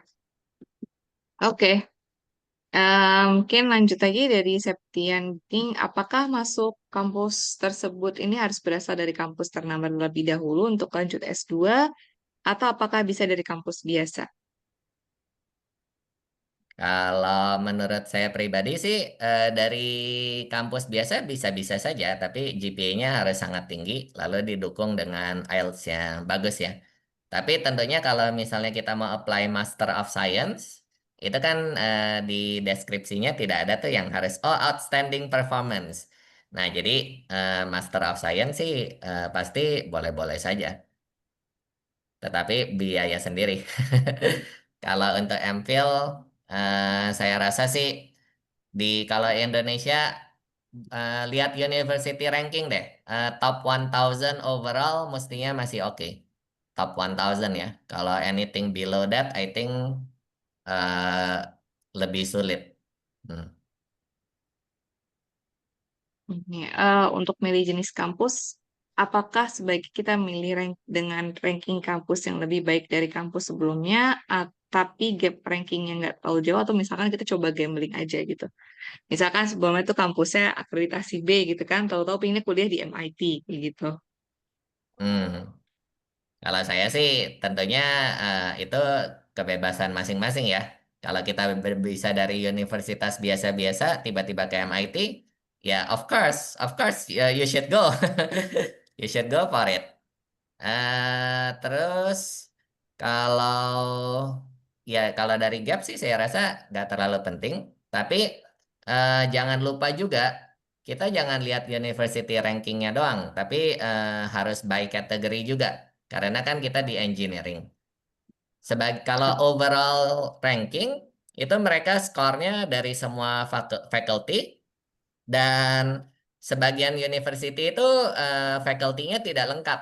Oke. Mungkin lanjut lagi dari Septian King. Apakah masuk kampus tersebut ini harus berasal dari kampus ternama terlebih dahulu untuk lanjut S2 atau apakah bisa dari kampus biasa? Kalau menurut saya pribadi sih dari kampus biasa bisa-bisa saja, tapi GPA-nya harus sangat tinggi, lalu didukung dengan IELTS yang bagus ya. Tapi tentunya kalau misalnya kita mau apply Master of Science, itu kan di deskripsinya tidak ada tuh yang harus outstanding performance. Nah, jadi Master of Science sih pasti boleh-boleh saja, tetapi biaya sendiri. Kalau untuk MPhil, saya rasa sih kalau Indonesia lihat university ranking deh. Top 1000 overall mestinya masih oke. Top 1000 ya. Kalau anything below that, I think eh, lebih sulit. Hmm. Untuk milih jenis kampus, apakah sebaiknya kita milih dengan ranking kampus yang lebih baik dari kampus sebelumnya, tapi gap rankingnya nggak terlalu jauh, atau misalkan kita coba gambling aja gitu. Misalkan sebelumnya itu kampusnya akreditasi B gitu kan, tahu-tahu pinginnya kuliah di MIT kayak gitu. Hmm. Kalau saya sih tentunya itu kebebasan masing-masing ya. Kalau kita bisa dari universitas biasa-biasa tiba-tiba ke MIT, ya of course, you should go. You should go for it. Terus kalau dari gap sih saya rasa nggak terlalu penting. Tapi jangan lupa juga kita jangan lihat university rankingnya doang, tapi harus by kategori juga. Karena kan kita di engineering. Kalau overall ranking itu mereka skornya dari semua faculty dan sebagian university itu faculty-nya tidak lengkap.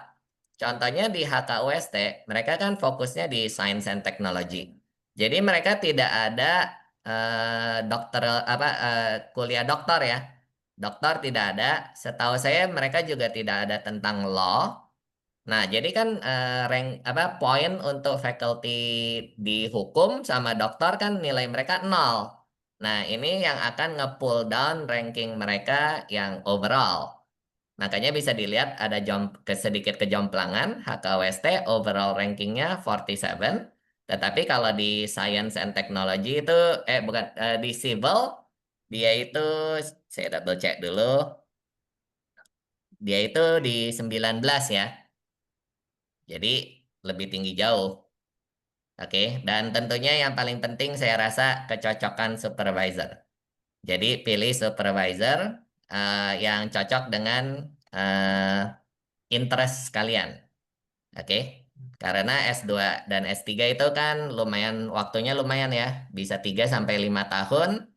Contohnya di HKUST, mereka kan fokusnya di Science and Technology. Jadi mereka tidak ada dokter kuliah doktor ya. Doktor tidak ada. Setahu saya mereka juga tidak ada tentang law. Nah, jadi kan poin untuk faculty di hukum sama dokter kan nilai mereka nol. Nah, ini yang akan nge-pull down ranking mereka yang overall. Makanya bisa dilihat ada sedikit kejomplangan, HKWST overall rankingnya 47. Tetapi kalau di Science and Technology itu, bukan, di Civil, dia itu, saya double check dulu, dia itu di 19 ya. Jadi lebih tinggi jauh. Oke, dan tentunya yang paling penting saya rasa kecocokan supervisor. Jadi pilih supervisor yang cocok dengan eh, interest kalian. Oke, karena S2 dan S3 itu kan lumayan waktunya lumayan ya, bisa 3 sampai 5 tahun.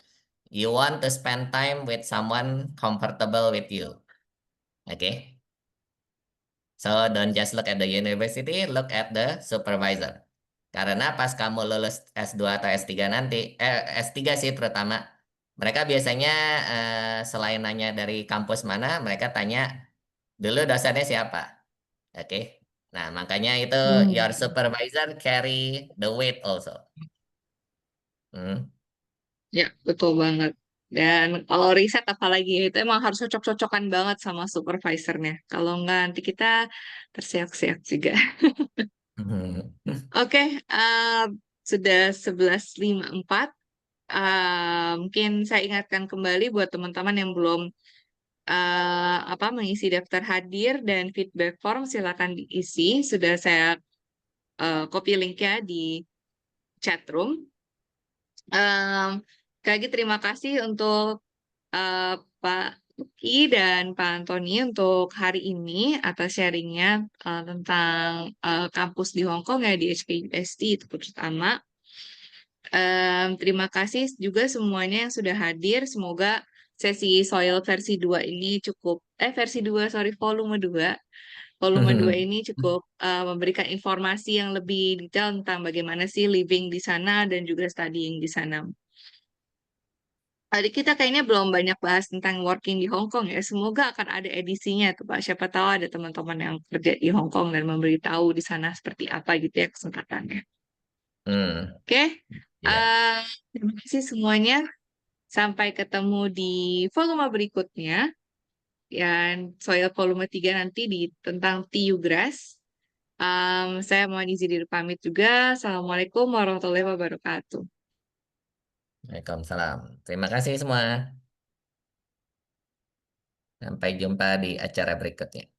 you want to spend time with someone comfortable with you. Okay? So don't just look at the university, look at the supervisor. Karena pas kamu lulus S2 atau S3 nanti, S3 sih terutama, mereka biasanya selain nanya dari kampus mana, mereka tanya dulu dosennya siapa. Oke. Nah, makanya itu your Hmm. supervisor carry the weight also. Hmm. Ya, betul banget. Dan kalau riset apalagi itu emang harus cocok-cocokan banget sama supervisornya. Kalau enggak nanti kita terseok-seok juga. Oke, sudah 11.54. Mungkin saya ingatkan kembali buat teman-teman yang belum mengisi daftar hadir dan feedback form silakan diisi. Sudah saya copy linknya di chat room. Sekali lagi terima kasih untuk Pak Luki dan Pak Antoni untuk hari ini atas sharingnya tentang kampus di Hong Kong ya di HKUST itu terutama. Terima kasih juga semuanya yang sudah hadir. Semoga sesi Soil versi 2 ini versi 2, sorry, volume 2. Volume 2 ini cukup memberikan informasi yang lebih detail tentang bagaimana sih living di sana dan juga studying di sana. Tadi kita kayaknya belum banyak bahas tentang working di Hong Kong ya. Semoga akan ada edisinya tuh Pak. Siapa tahu ada teman-teman yang kerja di Hong Kong dan memberitahu di sana seperti apa gitu ya kesempatannya. Oke, Ya. terima kasih semuanya. Sampai ketemu di volume berikutnya. Dan soal volume 3 nanti tentang tiu grass. Saya mau izin diri pamit juga. Assalamualaikum warahmatullahi wabarakatuh. Waalaikumsalam. Terima kasih semua. Sampai jumpa di acara berikutnya.